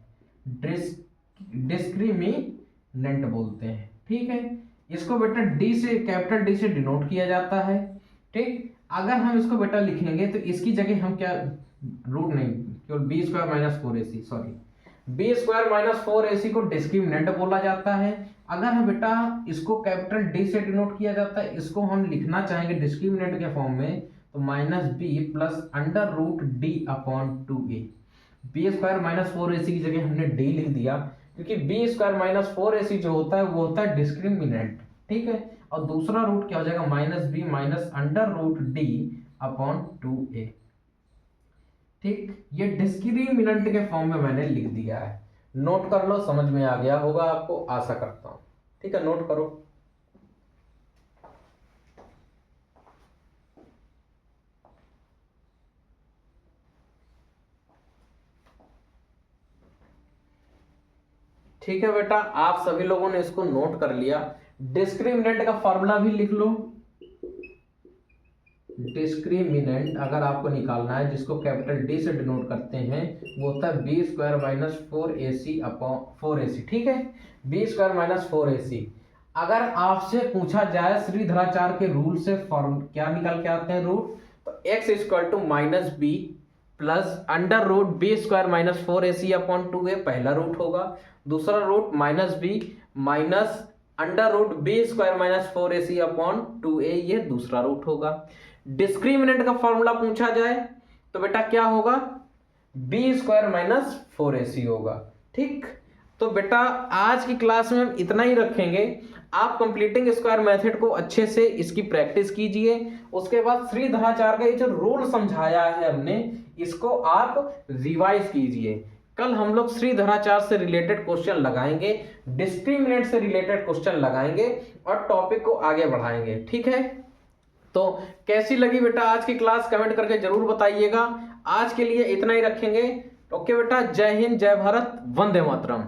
डिस्क्रिमिनेंट बोलते हैं। ठीक है, इसको बेटा डी से, कैपिटल डी से डिनोट किया जाता है। ठीक, अगर हम इसको बेटा लिखेंगे तो इसकी जगह हम क्या, रूट नहीं, केवल b square minus 4ac, sorry, b square minus 4ac को डिस्क्रिमिनेंट बोला जाता है। अगर हम बेटा इसको कैपिटल डी से डिनोट किया जाता है, इसको हम लिखना चाहेंगे डिस्क्रिमिनेंट के फॉर्म में, तो minus b plus under root d upon 2a। B square minus 4ac की जगह हमने डी लिख दिया, क्योंकि बी स्क्वायर माइनस 4ac जो होता है वो होता है डिस्क्रिमिनेंट। ठीक है, और दूसरा रूट क्या हो जाएगा, minus b minus under root d upon 2a। ठीक, ये डिस्क्रिमिनेंट के फॉर्म में मैंने लिख दिया है, नोट कर लो, समझ में आ गया होगा आपको, आशा करता हूं। ठीक है, नोट करो। ठीक है बेटा, आप सभी लोगों ने इसको नोट कर लिया। डिस्क्रिमिनेंट का फॉर्मूला भी लिख लो। डिस्क्रिमिनेंट अगर आपको निकालना है, जिसको कैपिटल डी से डिनोट करते हैं, वो होता है B square minus 4ac upon 4ac। ठीक है, बी स्क्वायर माइनस 4ac। अगर आपसे पूछा जाए श्रीधराचार्य के रूल से फॉर्म क्या निकल के आते हैं रूट, तो x equal to minus b plus under root b square minus 4ac upon 2a पहला रूट होगा। दूसरा root minus b minus under root b square minus 4ac upon 2a, ये दूसरा रूट होगा। डिस्क्रिमिनेंट का फॉर्मूला पूछा जाए तो बेटा क्या होगा, बी स्क्वायर माइनस 4ac होगा। ठीक, तो बेटा आज की क्लास में हम इतना ही रखेंगे। आप कंप्लीटिंग स्क्वायर मेथड को अच्छे से इसकी प्रैक्टिस कीजिए। उसके बाद श्रीधराचार्य का ये जो रूल समझाया है हमने, इसको आप रिवाइज कीजिए। कल हम लोग श्रीधराचार्य से रिलेटेड क्वेश्चन लगाएंगे, डिस्क्रिमिनेंट से रिलेटेड क्वेश्चन लगाएंगे और टॉपिक को आगे बढ़ाएंगे। ठीक है, तो कैसी लगी बेटा आज की क्लास, कमेंट करके जरूर बताइएगा। आज के लिए इतना ही रखेंगे। ओके बेटा, जय हिंद, जय भारत, वंदे मातरम।